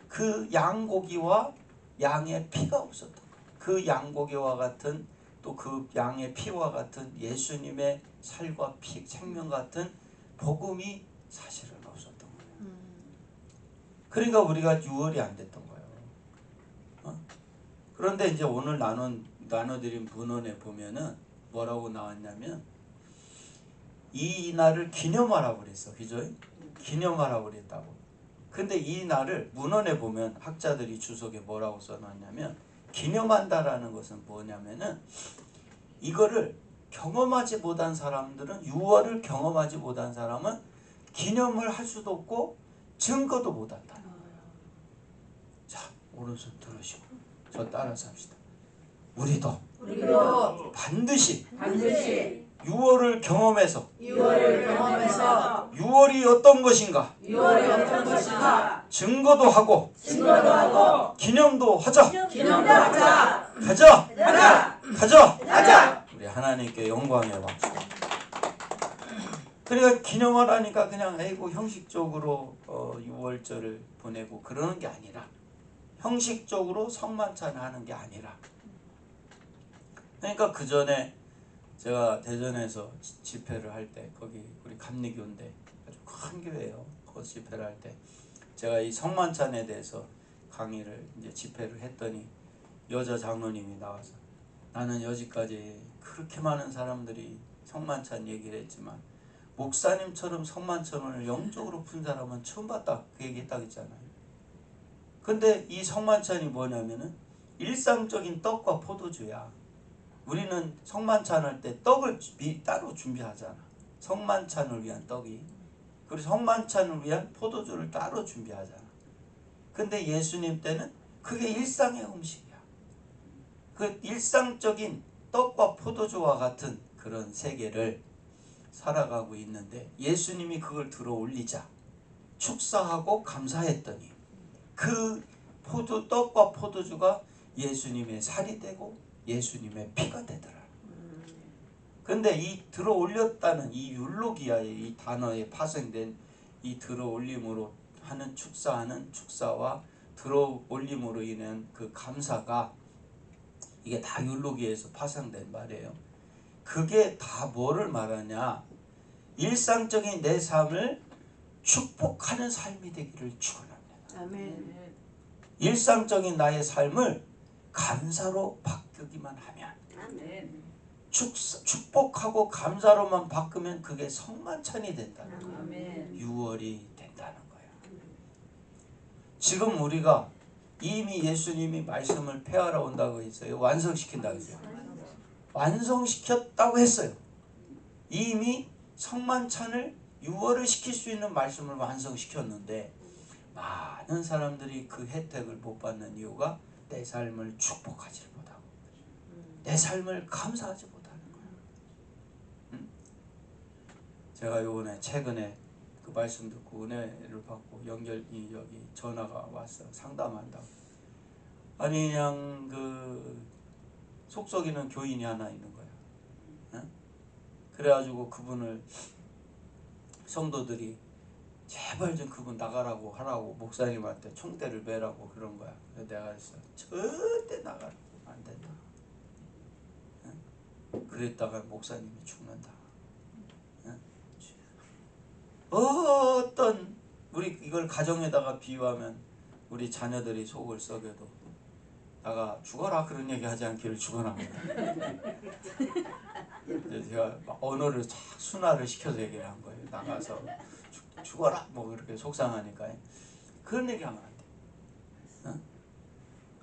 그 양고기와 양의 피가 없었던 거야. 그 양고기와 같은 또 그 양의 피와 같은 예수님의 살과 피, 생명 같은 복음이 사실은 없었던 거예요. 그러니까 우리가 6월이 안 됐던 거예요. 그런데 이제 오늘 나눠드린 문헌에 보면은 뭐라고 나왔냐면 이 날을 기념하라고 그랬어. 그죠? 기념하라고 그랬다고. 근데 이 날을 문헌에 보면 학자들이 주석에 뭐라고 써놨냐면 기념한다라는 것은 뭐냐면은 이거를 경험하지 못한 사람들은 6월을 경험하지 못한 사람은 기념을 할 수도 없고 증거도 못한다. 자, 오른손 들으시고 저 따라서 합시다. 우리도 반드시 6월을 경험해서 6월이 어떤 것인가 증거도 하고 기념도 하자. 가자. 우리 하나님께 영광의 박수. 그러니까 기념하라니까 그냥 아이고 형식적으로 6월절을 보내고 그러는 게 아니라 형식적으로 성만찬 하는 게 아니라 그러니까 그 전에 제가 대전에서 집회를 할 때 거기 우리 감리교인데 아주 큰 교회예요. 그 집회를 할 때 제가 이 성만찬에 대해서 강의를 이제 집회를 했더니 여자 장로님이 나와서 나는 여지까지 그렇게 많은 사람들이 성만찬 얘기를 했지만 목사님처럼 성만찬을 영적으로 푼 사람은 처음 봤다 그 얘기했다고 했잖아요. 근데 이 성만찬이 뭐냐면은 일상적인 떡과 포도주야. 우리는 성만찬 할 때 떡을 따로 준비하잖아. 성만찬을 위한 떡이. 그리고 성만찬을 위한 포도주를 따로 준비하잖아. 근데 예수님 때는 그게 일상의 음식이야. 그 일상적인 떡과 포도주와 같은 그런 세계를 살아가고 있는데 예수님이 그걸 들어 올리자 축사하고 감사했더니 그 떡과 포도주가 예수님의 살이 되고 예수님의 피가 되더라. 근데 이 들어 올렸다는 이 율로기아의 이 단어에 파생된 이 들어 올림으로 하는 축사와 들어 올림으로 인한 그 감사가 이게 다 율로기아에서 파생된 말이에요. 그게 다 뭐를 말하냐? 일상적인 내 삶을 축복하는 삶이 되기를 축원합니다. 아멘. 일상적인 나의 삶을 감사로 바꾸기만 하면, 축복하고 감사로만 바꾸면 그게 성만찬이 된다는 거예요. 6월이 된다는 거예요. 지금 우리가 이미 예수님이 말씀을 폐하러 온다고 했어요. 완성시킨다고 했어요. 완성시켰다고 했어요. 이미 성만찬을 6월을 시킬 수 있는 말씀을 완성시켰는데 많은 사람들이 그 혜택을 못 받는 이유가 내 삶을 축복하지 못하고 내 삶을 감사하지 못하는 거예요. 제가 최근에 그 말씀 듣고 은혜를 받고 여기 전화가 왔어. 상담한다고. 아니 그냥 그 속썩이는 교인이 하나 있는 거야. 그래가지고 그분을 성도들이 제발 좀 그분 나가라고 하라고 목사님한테 총대를 매라고 그런 거야. 그래서 내가 그랬어. 절대 나가라고 안 된다. 그랬다가 목사님이 죽는다. 어떤 우리 이걸 가정에다가 비유하면 우리 자녀들이 속을 썩여도 나가 죽어라 그런 얘기 하지 않기를 축원합니다. 제가 언어를 착 순화를 시켜서 얘기를 한 거예요. 나가서 죽어라 뭐 그렇게 속상하니까 그런 얘기하면 안 돼.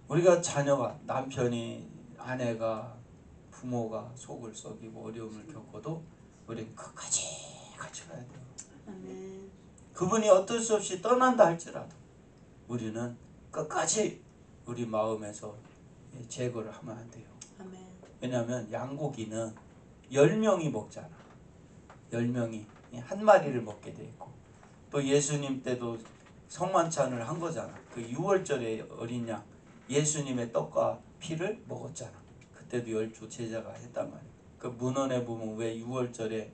우리가 자녀가 남편이 아내가 부모가 속을 썩이고 어려움을 겪어도 우리는 끝까지 같이 가야 돼요. 아멘. 그분이 어쩔 수 없이 떠난다 할지라도 우리는 끝까지 우리 마음에서 제거를 하면 안 돼요. 아멘. 왜냐하면 양고기는 10명이 먹잖아. 10명이 한 마리를 먹게 돼 있고 또 예수님 때도 성만찬을 한 거잖아. 그 6월절에 어린 양 예수님의 떡과 피를 먹었잖아. 그때도 10조 제자가 했단 말이에요. 그 문헌에 보면 왜 6월절에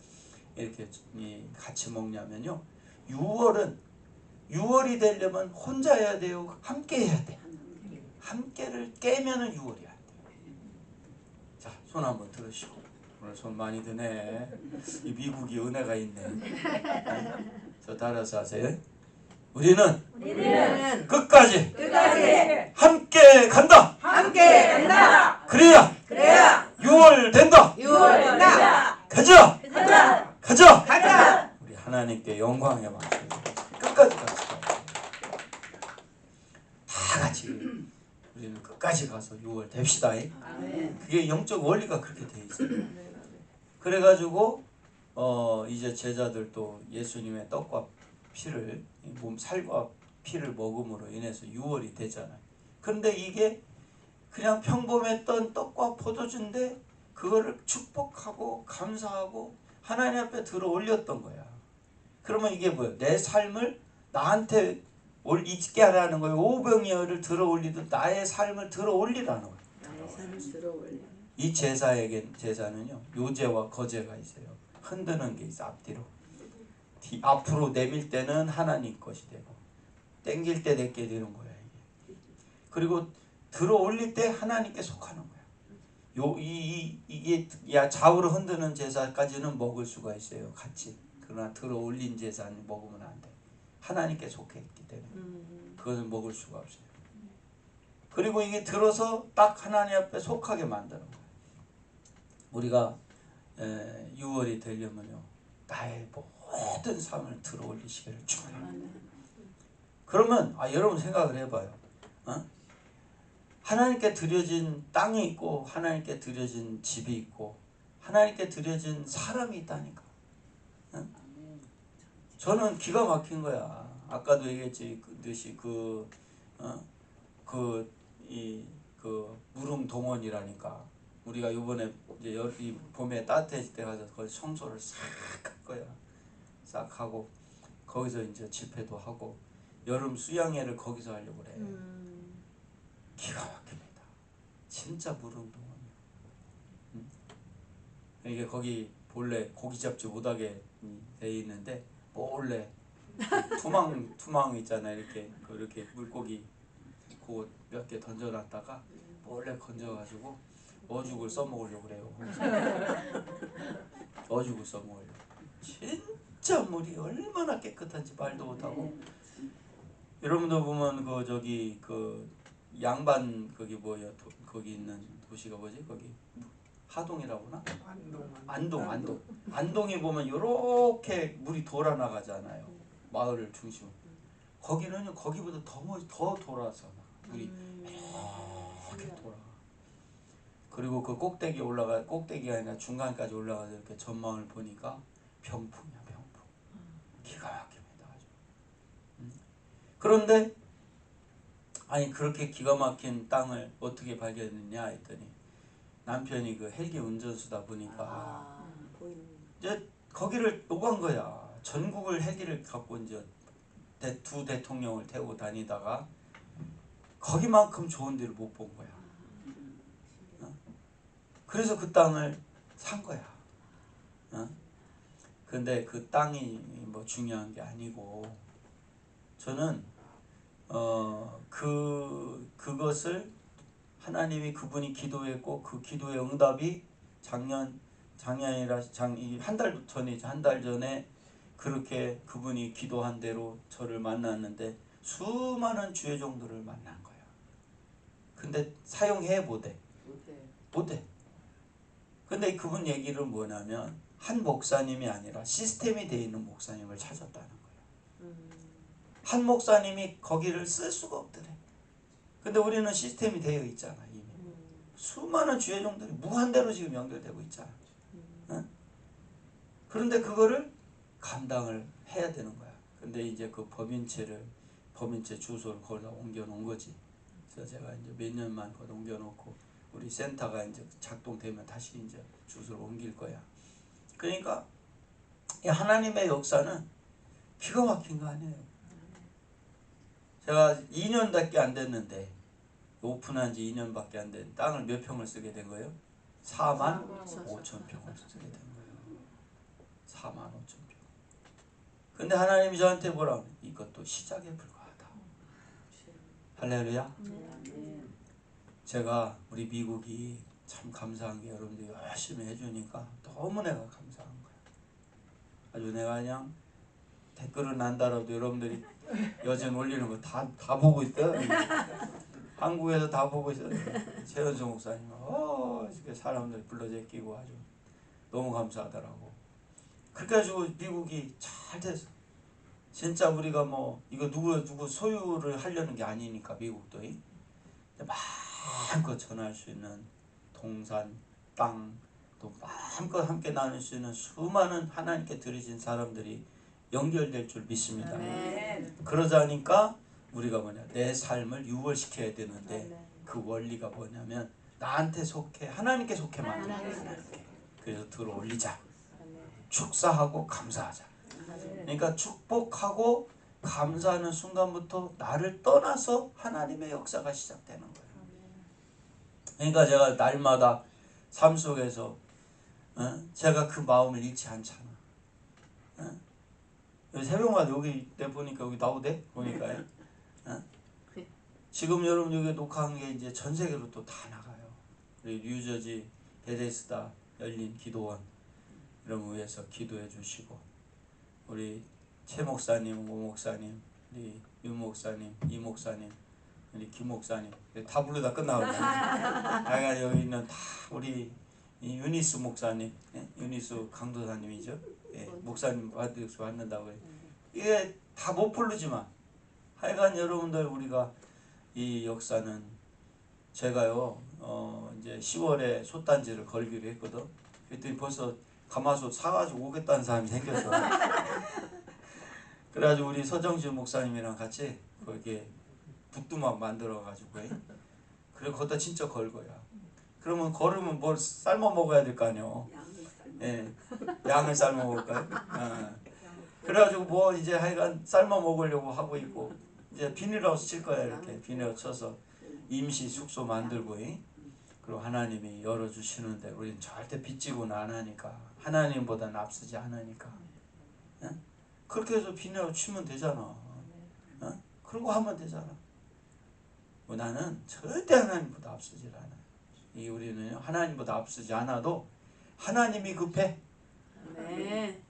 이렇게 같이 먹냐면요. 6월이 되려면 혼자 해야 돼요? 함께 해야 돼. 함께를 깨면은 6월이 안 돼요. 자, 손 한번 들으시고. 오늘 손 많이 드네. 이 미국이 은혜가 있네. 저 따라서 하세요. 우리는 끝까지 함께 간다. 그래야 6월 된다. 가자. 우리 하나님께 영광의 박수. 끝까지 갑시다. 다 같이 우리는 끝까지 가서 6월 됩시다. 그게 영적 원리가 그렇게 돼 있어요. 그래가지고 이제 제자들도 예수님의 떡과 피를 살과 피를 먹음으로 인해서 6월이 되잖아요. 그런데 이게 그냥 평범했던 떡과 포도주인데 그거를 축복하고 감사하고 하나님 앞에 들어 올렸던 거야. 그러면 이게 뭐예요? 내 삶을 나한테 있게 하라는 거예요. 오병이어를 들어 올리듯 나의 삶을 들어 올리라는 거예요. 이 제사는요 요제와 거제가 있어요. 흔드는 게 있어. 앞뒤로 앞으로 내밀 때는 하나님 것이 되고 땡길 때 내게 되는 거야. 그리고 들어 올릴 때 하나님께 속하는 거야. 이게 좌우로 흔드는 제사까지는 먹을 수가 있어요. 같이. 그러나 들어 올린 제사는 먹으면 안 돼. 하나님께 속했기 때문에 그것은 먹을 수가 없어요. 그리고 이게 들어서 딱 하나님 앞에 속하게 만드는 거예요. 우리가 6월이 되려면요 나의 모든 삶을 들어 올리시기를 축원합니다. 그러면 여러분 생각을 해봐요. 하나님께 드려진 땅이 있고 하나님께 드려진 집이 있고 하나님께 드려진 사람이 있다니까. 저는 기가 막힌 거야. 아까도 얘기했지 듯이 그 무릉 동원이라니까. 우리가 이번에 이제 이 봄에 따뜻해질 때 가서 거기 청소를 싹 할 거야. 싹 하고 거기서 이제 집회도 하고 여름 수양회를 거기서 하려고 그래. 기가 막힙니다. 진짜 무릉 동원이야. 이게 거기 본래 고기 잡지 못하게 돼 있는데 몰래 투망 있잖아. 이렇게 물고기 그거 몇 개 던져놨다가 몰래 건져가지고 어죽을 써먹으려고 그래요. 어죽을 써먹으려고. 진짜 물이 얼마나 깨끗한지 말도 못하고. 여러분도 보면 그 양반 거기 뭐야 거기 있는 도시가 뭐지 거기 하동이라고나? 안동이 보면 요렇게 물이 돌아 나가잖아요. 마을을 중심. 거기는 거기보다 더 돌아서 물이 이렇게 돌아. 그리고 그 꼭대기가 아니라 중간까지 올라가서 이렇게 전망을 보니까 병풍이야, 병풍. 기가 막힙니다, 아주. 그런데 아니 그렇게 기가 막힌 땅을 어떻게 발견했냐 했더니 남편이 그 헬기 운전수다 보니까 이제 거기를 오간 거야. 전국을 헬기를 갖고 이제 두 대통령을 태우고 다니다가 거기만큼 좋은 데를 못 본 거야. 그래서 그 땅을 산 거야. 근데 그 땅이 뭐 중요한 게 아니고 저는 그것을 하나님이 그분이 기도했고 그 기도의 응답이 작년이라 한 달 전에 그렇게 그분이 기도한 대로 저를 만났는데 수많은 주의 종들을 만난 거야. 근데 사용해 못해. 근데 그분 얘기를 뭐냐면 한 목사님이 아니라 시스템이 되어 있는 목사님을 찾았다는 거예요. 한 목사님이 거기를 쓸 수가 없더래. 근데 우리는 시스템이 되어 있잖아 이미. 수많은 주의 종들이 무한대로 지금 연결되고 있잖아. 응? 그런데 그거를 감당을 해야 되는 거야. 근데 이제 그 법인체 주소를 거기다 옮겨 놓은 거지. 그래서 제가 이제 몇 년만 거기다 옮겨 놓고 우리 센터가 이제 작동되면 다시 이제 주소를 옮길 거야. 그러니까 이 하나님의 역사는 기가 막힌 거 아니에요. 제가 2년밖에 안 됐는데 오픈한 지 2년밖에 안 된 땅을 몇 평을 쓰게 된 거예요? 4만 5천 평을 쓰게 된 거예요. 4만 5천 평. 근데 하나님이 저한테 뭐라고? 이것도 시작에 불과하다. 할렐루야. 제가 우리 미국이 참 감사한 게 여러분들이 열심히 해주니까 너무 내가 감사한 거야. 아주 내가 그냥 댓글은 안 달아도 여러분들이 여전 올리는 거 다 보고 있어요. 한국에서 다 보고 있어요. 최현수 목사님 이렇게 사람들 불러 제끼고 아주 너무 감사하더라고. 그렇게 가지고 미국이 잘 됐어. 진짜 우리가 뭐 이거 누구 소유를 하려는 게 아니니까 미국도 마음껏 전할 수 있는 동산, 땅, 또 마음껏 함께 나눌 수 있는 수많은 하나님께 드리신 사람들이 연결될 줄 믿습니다. 그러자니까 우리가 내 삶을 유월시켜야 되는데 그 원리가 뭐냐면 나한테 속해 하나님께 속해 만들어야 돼. 그래서 들어 올리자. 축사하고 감사하자. 그러니까 축복하고 감사하는 순간부터 나를 떠나서 하나님의 역사가 시작되는 거예요. 그러니까 제가 날마다 삶 속에서 제가 그 마음을 잃지 않잖아. 새벽마다 여기 내보니까 여기 나오대 보니까요. 지금 여러분 여기 녹화한 게 이제 전 세계로 또 다 나가요. 우리 뉴저지 베데스다 열린 기도원 이런 위해서 기도해 주시고 우리 최 목사님, 오 목사님, 우리 윤 목사님, 이 목사님, 우리 김 목사님 다 부르다 끝나거든요. 내가 여기 있는 다 우리 유니스 목사님, 유니스 강도사님이죠. 목사님 받는다고 해요. 이게 다 못 부르지만 하여간 여러분들 우리가 이 역사는 제가요 이제 10월에 솥단지를 걸기로 했거든. 그랬더니 벌써 가마솥 사가지고 오겠다는 사람이 생겼어. 그래가지고 우리 서정진 목사님이랑 같이 거기에 북두막 만들어가지고 그래 거기다 진짜 걸 거야. 그러면 걸으면 뭘 삶아 먹어야 될 거 아니요. 예, 양을 삶아 먹을까요? 그래가지고 뭐 이제 하여간 삶아 먹으려고 하고 있고 이제 비닐하우스 칠 거야. 이렇게 비닐하우스 쳐서 임시 숙소 만들고 그리고 하나님이 열어주시는데 우리는 절대 빚지고는 안 하니까 하나님보다는 앞서지 않으니까 그렇게 해서 비닐하우스 치면 되잖아. 그러고 하면 되잖아. 나는 절대 하나님보다 앞서질 않아요. 우리는 하나님보다 앞서지 않아도 하나님이 급해. 네.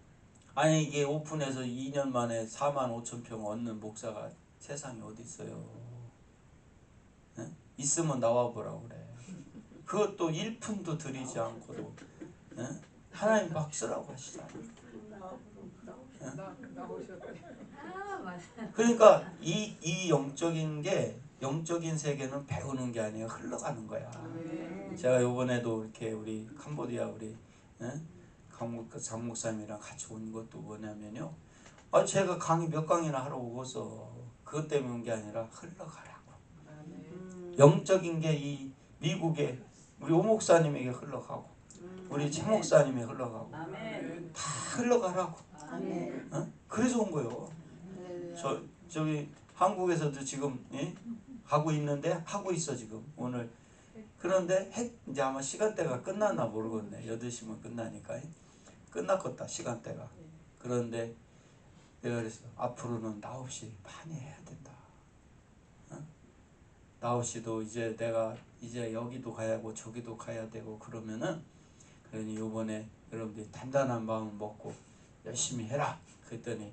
아니 이게 오픈해서 2년 만에 4만 5천 평 얻는 목사가 세상에 어디 있어요? 있으면 나와보라고 그래. 그것도 1푼도 들이지 않고도 하나님 막 쓰라고 하시잖아요. 그러니까 이 영적인 세계는 배우는 게 아니라 흘러가는 거야. 제가 요번에도 이렇게 우리 캄보디아 우리 장 목사님이랑 같이 온 것도 뭐냐면요. 제가 강의 몇 강이나 하러 오고서 그것 때문에 온 게 아니라 흘러가라고. 영적인 게 이 미국에 우리 오 목사님에게 흘러가고 우리 최 목사님이 흘러가고 다 흘러가라고. 그래서 온 거예요. 저기 한국에서도 지금 하고 있는데 하고 있어 지금 오늘. 그런데 이제 아마 시간대가 끝났나 모르겠네. 8시면 끝나니까 끝났겠다 시간대가. 그런데 내가 그랬어. 앞으로는 나 없이 많이 해야 된다. 나 없이도 이제 내가 이제 여기도 가야 하고 저기도 가야 되고 그러면은 그러니 요번에 여러분들이 단단한 마음을 먹고 열심히 해라. 그랬더니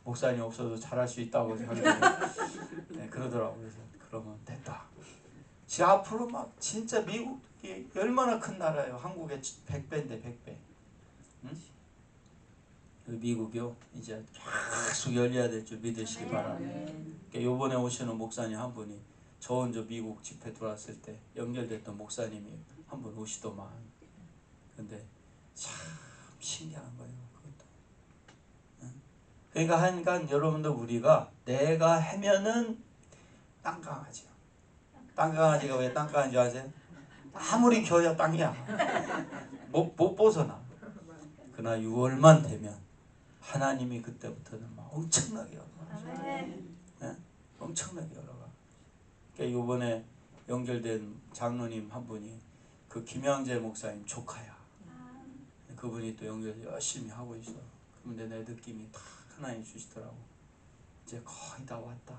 목사님 없어도 잘할 수 있다고 그러더라고요. 그래서 그러면 됐다. 지금 앞으로 막 진짜 미국이 얼마나 큰 나라예요. 한국의 100배인데 100배. 응? 미국이요. 이제 계속 열려야 될 줄 믿으시기 바랍니다. 그러니까 요번에 오시는 목사님 한 분이 저 혼자 미국 집회 들어왔을 때 연결됐던 목사님이 한 분 오시더만. 근데 참 신기한 거예요. 그것도. 응? 그러니까 하여간 여러분들 우리가 내가 하면은 땅강아지야. 땅강아지가 왜 땅강아지 아세요? 아무리 겨야 땅이야. 못 벗어나. 그러나 6월만 되면 하나님이 그때부터는 막 엄청나게 열어가. 네? 엄청나게 열어가. 그러니까 이번에 연결된 장로님 한 분이 그 김양재 목사님 조카야. 그분이 또 연결 열심히 하고 있어. 그런데 내 느낌이 다 하나님 주시더라고. 이제 거의 다 왔다.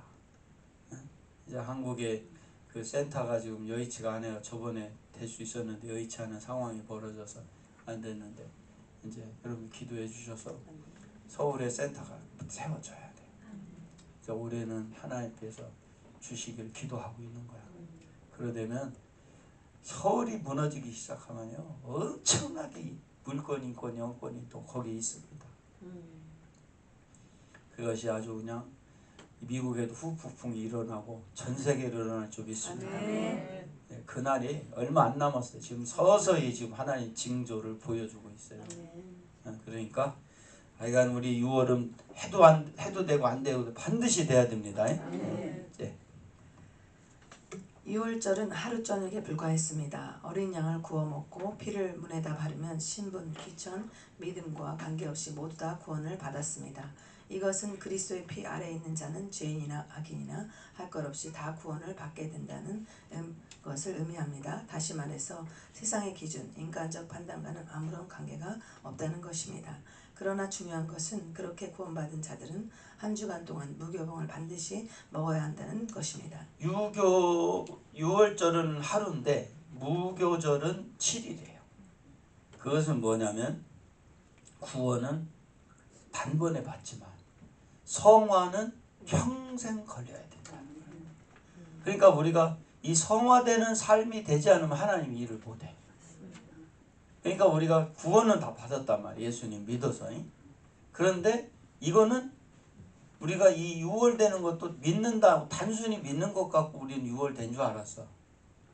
네? 이제 한국에 그 센터가 지금 여의치가 않아요. 저번에 될 수 있었는데 여의치 않은 상황이 벌어져서 안 됐는데 이제 여러분 기도해 주셔서 서울에 센터가 세워져야 돼. 그래서 올해는 하나님께서 주시길 기도하고 있는 거야. 그러되면 서울이 무너지기 시작하면요 엄청나게 물권, 인권, 영권이 또 거기에 있습니다. 그것이 아주 그냥 미국에도 후폭풍이 일어나고 전 세계로 일어날 줄 믿습니다. 네, 그날이 얼마 안 남았어요. 지금 서서히 지금 하나님 징조를 보여주고 있어요. 그러니까 하여간 우리 6월은 해도 되고 안 되고 반드시 돼야 됩니다. 네. 6월절은 하루 저녁에 불과했습니다. 어린 양을 구워 먹고 피를 문에다 바르면 신분, 귀천, 믿음과 관계없이 모두 다 구원을 받았습니다. 이것은 그리스도의 피 아래에 있는 자는 죄인이나 악인이나 할 것 없이 다 구원을 받게 된다는 것을 의미합니다. 다시 말해서 세상의 기준, 인간적 판단과는 아무런 관계가 없다는 것입니다. 그러나 중요한 것은 그렇게 구원받은 자들은 한 주간 동안 무교봉을 반드시 먹어야 한다는 것입니다. 6월절은 하루인데 무교절은 7일이에요. 그것은 뭐냐면 구원은 단번에 받지만 성화는 평생 걸려야 된다. 그러니까 우리가 이 성화되는 삶이 되지 않으면 하나님 일을 못해. 그러니까 우리가 구원은 다 받았단 말이에요. 예수님 믿어서. 그런데 이거는 우리가 이 6월 되는 것도 믿는다, 단순히 믿는 것 같고 우리는 6월 된 줄 알았어.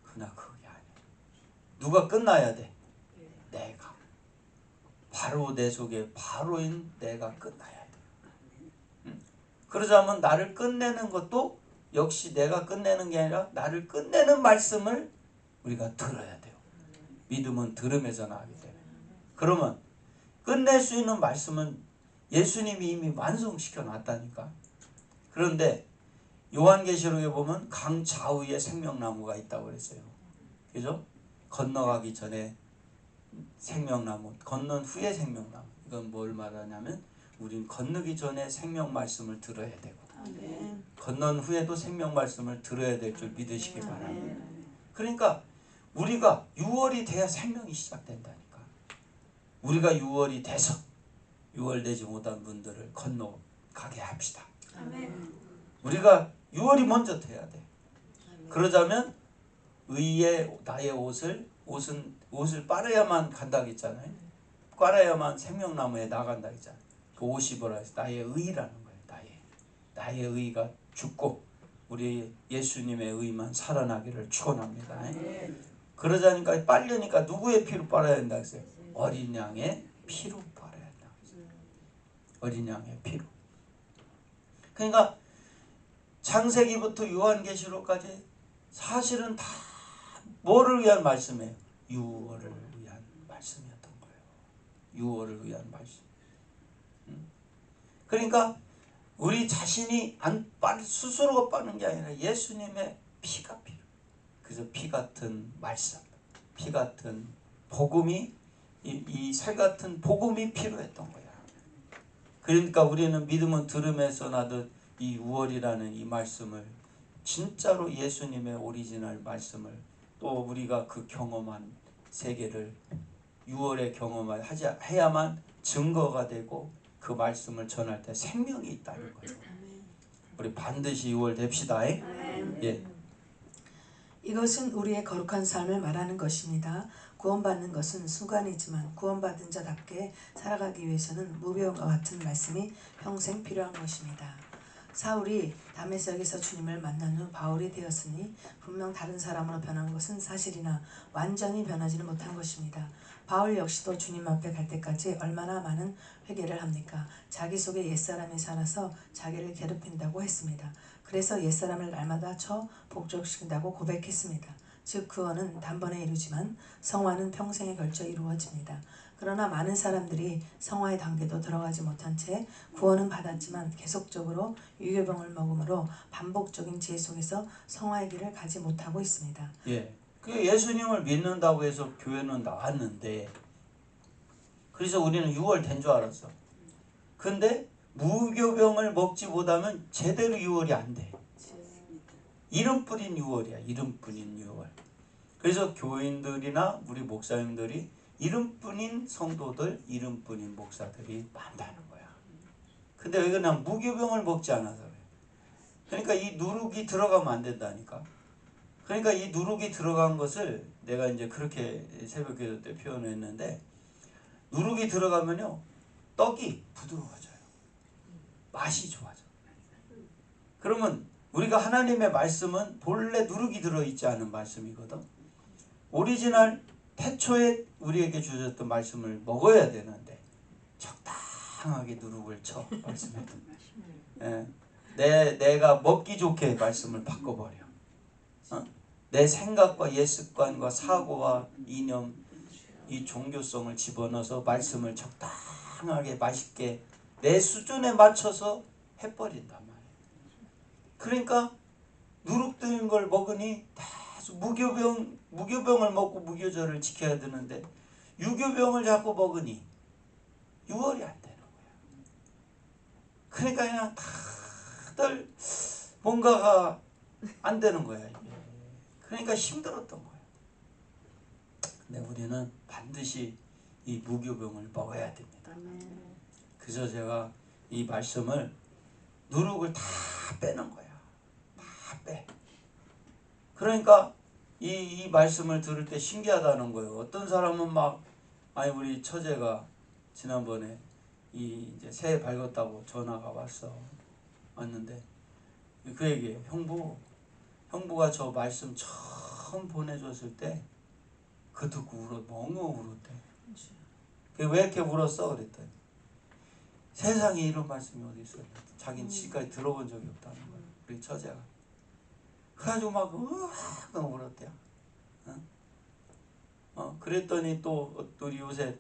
그러나 그게 아니야. 누가 끝나야 돼? 내가. 바로 내 속에 바로인 내가 끝나야 돼. 그러자면 나를 끝내는 것도 역시 내가 끝내는 게 아니라 나를 끝내는 말씀을 우리가 들어야 돼요. 믿음은 들음에서 나기 때문에. 그러면 끝낼 수 있는 말씀은 예수님이 이미 완성시켜 놨다니까. 그런데 요한계시록에 보면 강 좌우에 생명나무가 있다고 그랬어요. 그죠? 건너가기 전에 생명나무, 건넌 후에 생명나무. 이건 뭘 말하냐면 우린 건너기 전에 생명 말씀을 들어야 되고 건넌 후에도 생명 말씀을 들어야 될 줄 믿으시기 바랍니다. 그러니까 우리가 6월이 돼야 생명이 시작된다니까. 우리가 6월이 돼서 6월 되지 못한 분들을 건너가게 합시다. 우리가 6월이 먼저 돼야 돼. 그러자면 의의 나의 옷을 빨아야만 간다고 했잖아요. 빨아야만 생명나무에 나간다 했잖아요. 그 옷이 뭐라 해서 나의 의라는 거예요. 나의 의가 죽고 우리 예수님의 의만 살아나기를 축원합니다. 그러자니까 빨려니까 누구의 피로 빨아야 된다 했어요? 어린 양의 피로 빨아야 된다. 어린 양의 피로. 그러니까 창세기부터 요한계시록까지 사실은 다 뭐를 위한 말씀이에요? 유월을 위한 말씀이었던 거예요. 유월을 위한 말씀. 그러니까 우리 자신이 스스로가 빠는 게 아니라 예수님의 피가 필요. 그래서 피 같은 말씀, 피 같은 복음이 이 살 같은 복음이 필요했던 거야. 그러니까 우리는 믿음은 들음에서 나듯 이 6월이라는 이 말씀을 진짜로 예수님의 오리지널 말씀을 또 우리가 그 경험한 세계를 6월에 경험을 해야만 증거가 되고 그 말씀을 전할 때 생명이 있다는 거죠. 우리 반드시 6월 됩시다. 예. 이것은 우리의 거룩한 삶을 말하는 것입니다. 구원받는 것은 순간이지만 구원받은 자답게 살아가기 위해서는 무벼움과 같은 말씀이 평생 필요한 것입니다. 사울이 다메섹에서 주님을 만난 후 바울이 되었으니 분명 다른 사람으로 변한 것은 사실이나 완전히 변하지는 못한 것입니다. 바울 역시도 주님 앞에 갈 때까지 얼마나 많은 회개를 합니까? 자기 속에 옛사람이 살아서 자기를 괴롭힌다고 했습니다. 그래서 옛사람을 날마다 쳐 복종시킨다고 고백했습니다. 즉 구원은 단번에 이루지만 성화는 평생에 걸쳐 이루어집니다. 그러나 많은 사람들이 성화의 단계도 들어가지 못한 채 구원은 받았지만 계속적으로 유교병을 먹음으로 반복적인 죄 속에서 성화의 길을 가지 못하고 있습니다. 예. 그 예수님을 믿는다고 해서 교회는 나왔는데 그래서 우리는 6월 된 줄 알았어. 근데 무교병을 먹지 못하면 제대로 6월이 안 돼. 이름뿐인 6월이야. 이름뿐인 6월. 그래서 교인들이나 우리 목사님들이 이름뿐인 성도들, 이름뿐인 목사들이 많다는 거야. 근데 왜 그냥 무교병을 먹지 않아서 그래. 그러니까 이 누룩이 들어가면 안 된다니까. 그러니까 이 누룩이 들어간 것을 내가 이제 그렇게 새벽기도 때 표현했는데 누룩이 들어가면요 떡이 부드러워져요. 맛이 좋아져. 그러면 우리가 하나님의 말씀은 본래 누룩이 들어있지 않은 말씀이거든. 오리지널 태초에 우리에게 주셨던 말씀을 먹어야 되는데 적당하게 누룩을 쳐 말씀했던 내가 먹기 좋게 말씀을 바꿔버려. 내 생각과 옛 습관과 사고와 이념 이 종교성을 집어넣어서 말씀을 적당하게 맛있게 내 수준에 맞춰서 해버린단 말이에요. 그러니까 누룩된 걸 먹으니 계속 무교병을 먹고 무교절을 지켜야 되는데 유교병을 자꾸 먹으니 6월이 안 되는 거야. 그러니까 그냥 다들 뭔가가 안 되는 거야. 이게. 그러니까 힘들었던 거야. 근데 우리는 반드시 이 무교병을 먹어야 됩니다. 그래서 제가 이 말씀을 누룩을 다 빼는 거야. 다 빼. 그러니까 이 말씀을 들을 때 신기하다는 거예요. 어떤 사람은 우리 처제가 지난번에 이제 새해 밝았다고 전화가 왔는데 그 얘기예요. 형부가 저 말씀 처음 보내줬을 때 그 듣고 너무 울었대. 왜 이렇게 울었어? 그랬더니 세상에 이런 말씀이 어디 있어요? 자기는 지금까지 들어본 적이 없다는 거예요. 우리 처제가. 그래가지고 막 으악 울었대요. 그랬더니 또 우리 요새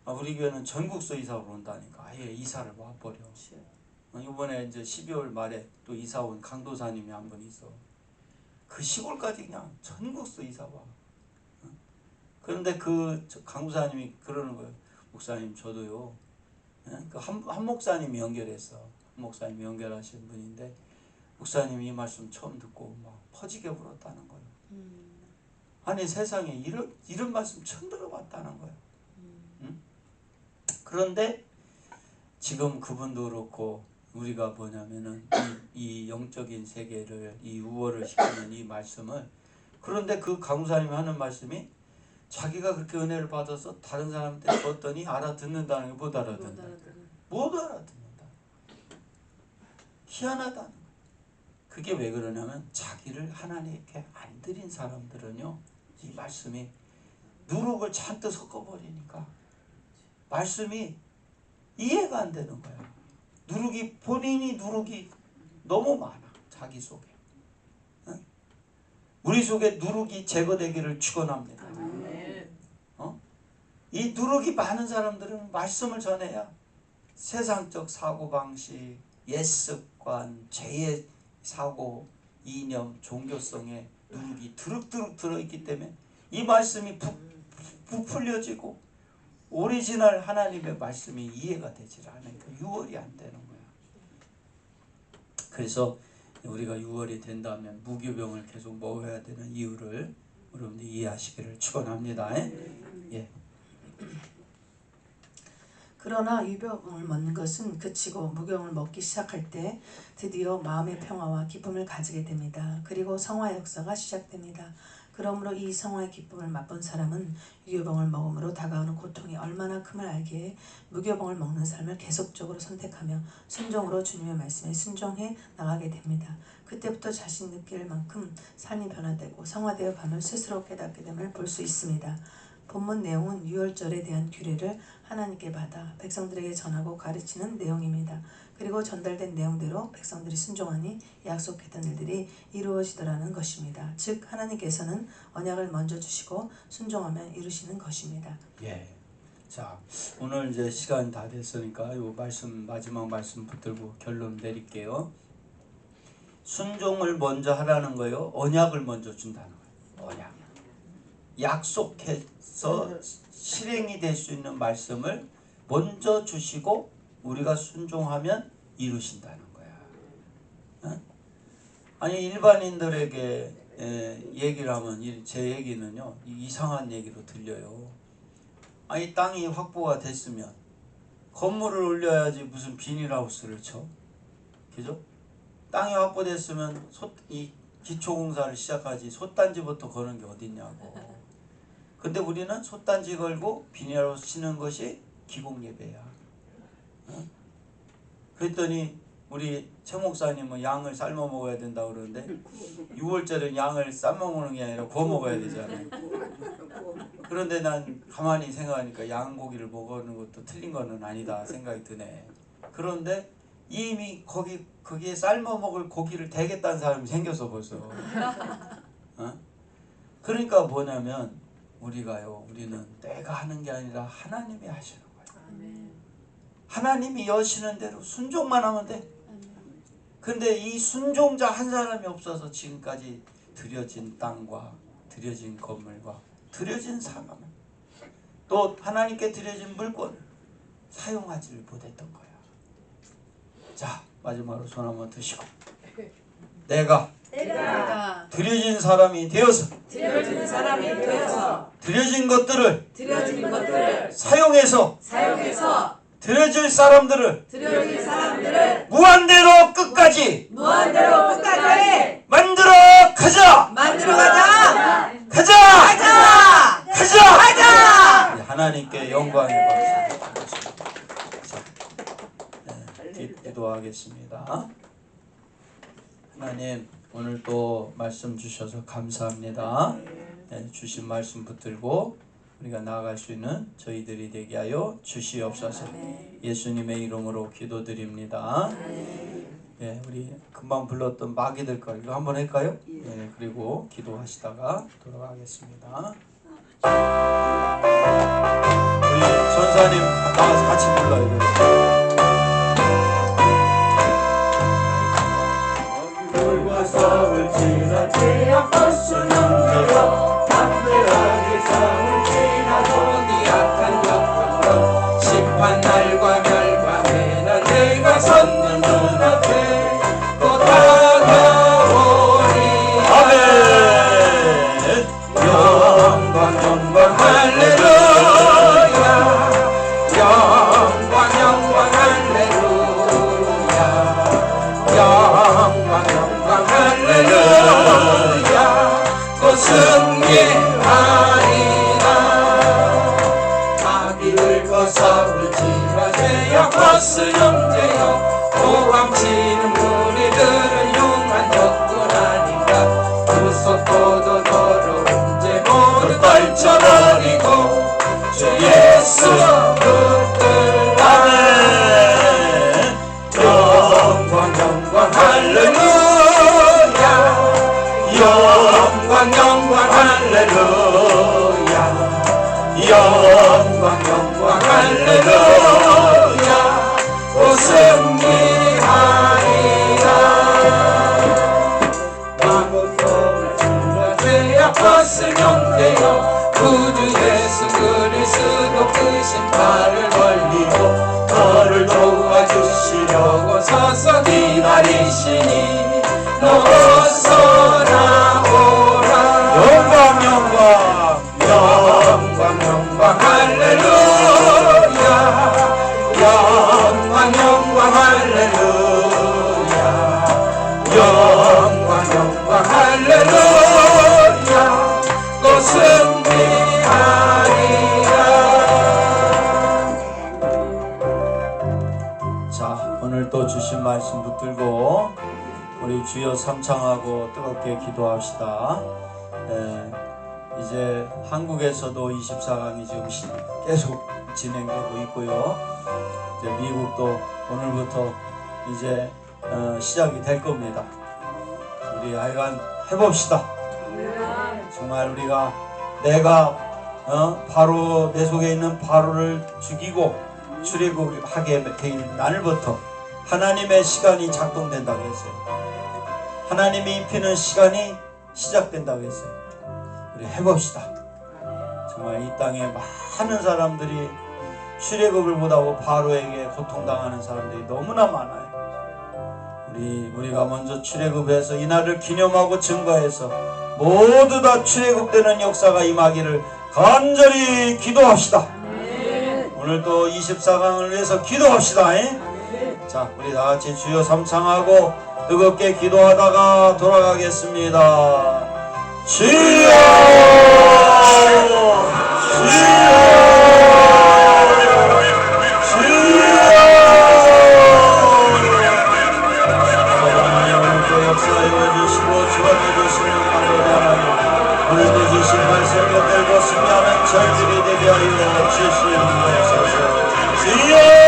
우리 교회는 전국서 이사를 온다니까 아예 이사를 와버려. 이번에 이제 12월 말에 또 이사 온 강도사님이 한 분 있어. 그 시골까지 그냥 전국서 이사 와. 그런데 그 강도사님이 그러는 거예요. 목사님 저도요. 한 목사님이 연결했어. 한 목사님이 연결하신 분인데 목사님이 이 말씀 처음 듣고 막 퍼지게 울었다는 거예요. 아니 세상에 이런 말씀 처음 들어봤다는 거예요. 응? 그런데 지금 그분도 그렇고 우리가 뭐냐면은 이 영적인 세계를 이 우월을 시키는 이 말씀을 그런데 그 강사님이 하는 말씀이 자기가 그렇게 은혜를 받아서 다른 사람한테 줬더니 알아듣는다는 게 못 알아듣는다. 못 알아듣는다. 희한하다는 거예요. 그게 왜 그러냐면 자기를 하나님께 안 드린 사람들은요 이 말씀이 누룩을 잔뜩 섞어버리니까 말씀이 이해가 안 되는 거야. 본인이 누룩이 너무 많아. 자기 속에. 응? 우리 속에 누룩이 제거되기를 축원합니다. 이 누룩이 많은 사람들은 말씀을 전해야 세상적 사고방식, 옛습관, 죄의 사고, 이념, 종교성에 누룩이 드륵드륵 들어있기 때문에 이 말씀이 부풀려지고 오리지널 하나님의 말씀이 이해가 되질 않으니까 유월이 안 되는 거야. 그래서 우리가 유월이 된다면 무교병을 계속 먹어야 되는 이유를 여러분들 이해하시기를 축원합니다. 예. 그러나 유병을 먹는 것은 그치고 무병을 먹기 시작할 때 드디어 마음의 평화와 기쁨을 가지게 됩니다. 그리고 성화의 역사가 시작됩니다. 그러므로 이 성화의 기쁨을 맛본 사람은 유교병을 먹음으로 다가오는 고통이 얼마나 큼을 알기에 무교병을 먹는 삶을 계속적으로 선택하며 순종으로 주님의 말씀에 순종해 나가게 됩니다. 그때부터 자신이 느낄 만큼 삶이 변화되고 성화되어 감을 스스로 깨닫게 됨을 볼 수 있습니다. 본문 내용은 유월절에 대한 규례를 하나님께 받아 백성들에게 전하고 가르치는 내용입니다. 그리고 전달된 내용대로 백성들이 순종하니 약속했던 일들이 이루어지더라는 것입니다. 즉 하나님께서는 언약을 먼저 주시고 순종하면 이루시는 것입니다. 예. 자, 오늘 이제 시간 다 됐으니까 요 말씀 마지막 말씀 붙들고 결론 내릴게요. 순종을 먼저 하라는 거예요. 언약을 먼저 준다는 거예요. 언약. 약속해서 실행이 될 수 있는 말씀을 먼저 주시고 우리가 순종하면 이루신다는 거야. 아니 일반인들에게 얘기를 하면 제 얘기는요 이상한 얘기로 들려요. 아니 땅이 확보가 됐으면 건물을 올려야지 무슨 비닐하우스를 쳐? 그죠? 땅이 확보됐으면 이 기초공사를 시작하지 솥단지부터 거는 게 어딨냐고. 근데 우리는 솥단지 걸고 비닐하우스 치는 것이 기공예배야. 그랬더니 우리 최 목사님은 양을 삶아 먹어야 된다 그러는데 6월절은 양을 삶아 먹는 게 아니라 구워 먹어야 되잖아요. 그런데 난 가만히 생각하니까 양고기를 먹는 것도 틀린 거는 아니다 생각이 드네. 그런데 이미 거기에 삶아 먹을 고기를 대겠다는 사람이 생겼어 벌써. 그러니까 뭐냐면 우리는 내가 하는 게 아니라 하나님이 하시는 거예요. 하나님이 여시는 대로 순종만 하면 돼. 근데 이 순종자 한 사람이 없어서 지금까지 들여진 땅과 들여진 건물과 들여진 사람 또 하나님께 들여진 물건 사용하지를 못했던 거야. 자 마지막으로 손 한번 드시고 내가 들여진 사람이 되어서 들여진 것들을 사용해서 들여질 사람들을 무한대로 끝까지 만들어 가자. 하나님께 영광의 박수. 기도하겠습니다. 하나님 오늘 또 말씀 주셔서 감사합니다. 주신 말씀 붙들고 우리가 나아갈 수 있는 저희들이 되게 하여 주시옵소서. 예수님의 이름으로 기도드립니다. 예, 우리 금방 불렀던 마귀들 거 이거 한번 할까요? 예, 그리고 기도하시다가 돌아가겠습니다. 우리 전사님 나와서 같이 불러요. 불과 싸울 지나 제약 버스는 되어 담대하게 싸울 지나도 네 악한 역경으로 심판날과 멸망에는 내가 섰는 눈앞에 또 다가오리. 아멘. 영광 영광 할렐루야. 영광 영광 할렐루야. 영광 영광 할렐루야. 또 승리하리라. 마귀들과 싸울지라 제약 버스 형제여 도망치는 우리들은 흉한 적군 아닌가. 두 손 뻗어 더러운 죄 모두 떨쳐버리고 주 예수 붙들라. 영광 영광 할렐루야. 영광 영광 할렐루야. 영광 영광 할렐루야. 또 승리하리라. 마법성을 주라 죄악 벗은 형제여 구주 예수 그리스도 그 신발을 벌리고 너를 도와주시려고 서서 기다리시니 너 어서 나오라. 영광 영광 영광 영광 할렐루야. 영광 영광 할렐루야. 영광 영광 할렐루야. 또 승리하리라. 자, 오늘 또 주신 말씀 붙들고 우리 주여 삼창하고 뜨겁게 기도합시다. 이제 한국에서도 24강이 지금 계속 진행되고 있고요. 이제 미국도 오늘부터 이제 시작이 될 겁니다. 우리 하여간 해봅시다. 정말 우리가 내가 바로 내 속에 있는 바로를 죽이고 출애굽하게 될 날부터 하나님의 시간이 작동된다고 했어요. 하나님이 입히는 시간이 시작된다고 했어요. 우리 해봅시다. 정말 이 땅에 많은 사람들이 출애굽을 못하고 바로에게 고통당하는 사람들이 너무나 많아요. 우리가 먼저 출애굽해서 이 날을 기념하고 증거해서 모두 다 출애굽되는 역사가 임하기를 간절히 기도합시다. 오늘도 24강을 위해서 기도합시다. 자, 우리 다 같이 주여 삼창하고 뜨겁게 기도하다가 돌아가겠습니다. 주여! 오늘도 주신 말씀 곁들고 승리하는 절들이 되게 하여 주시옵소서. 주여!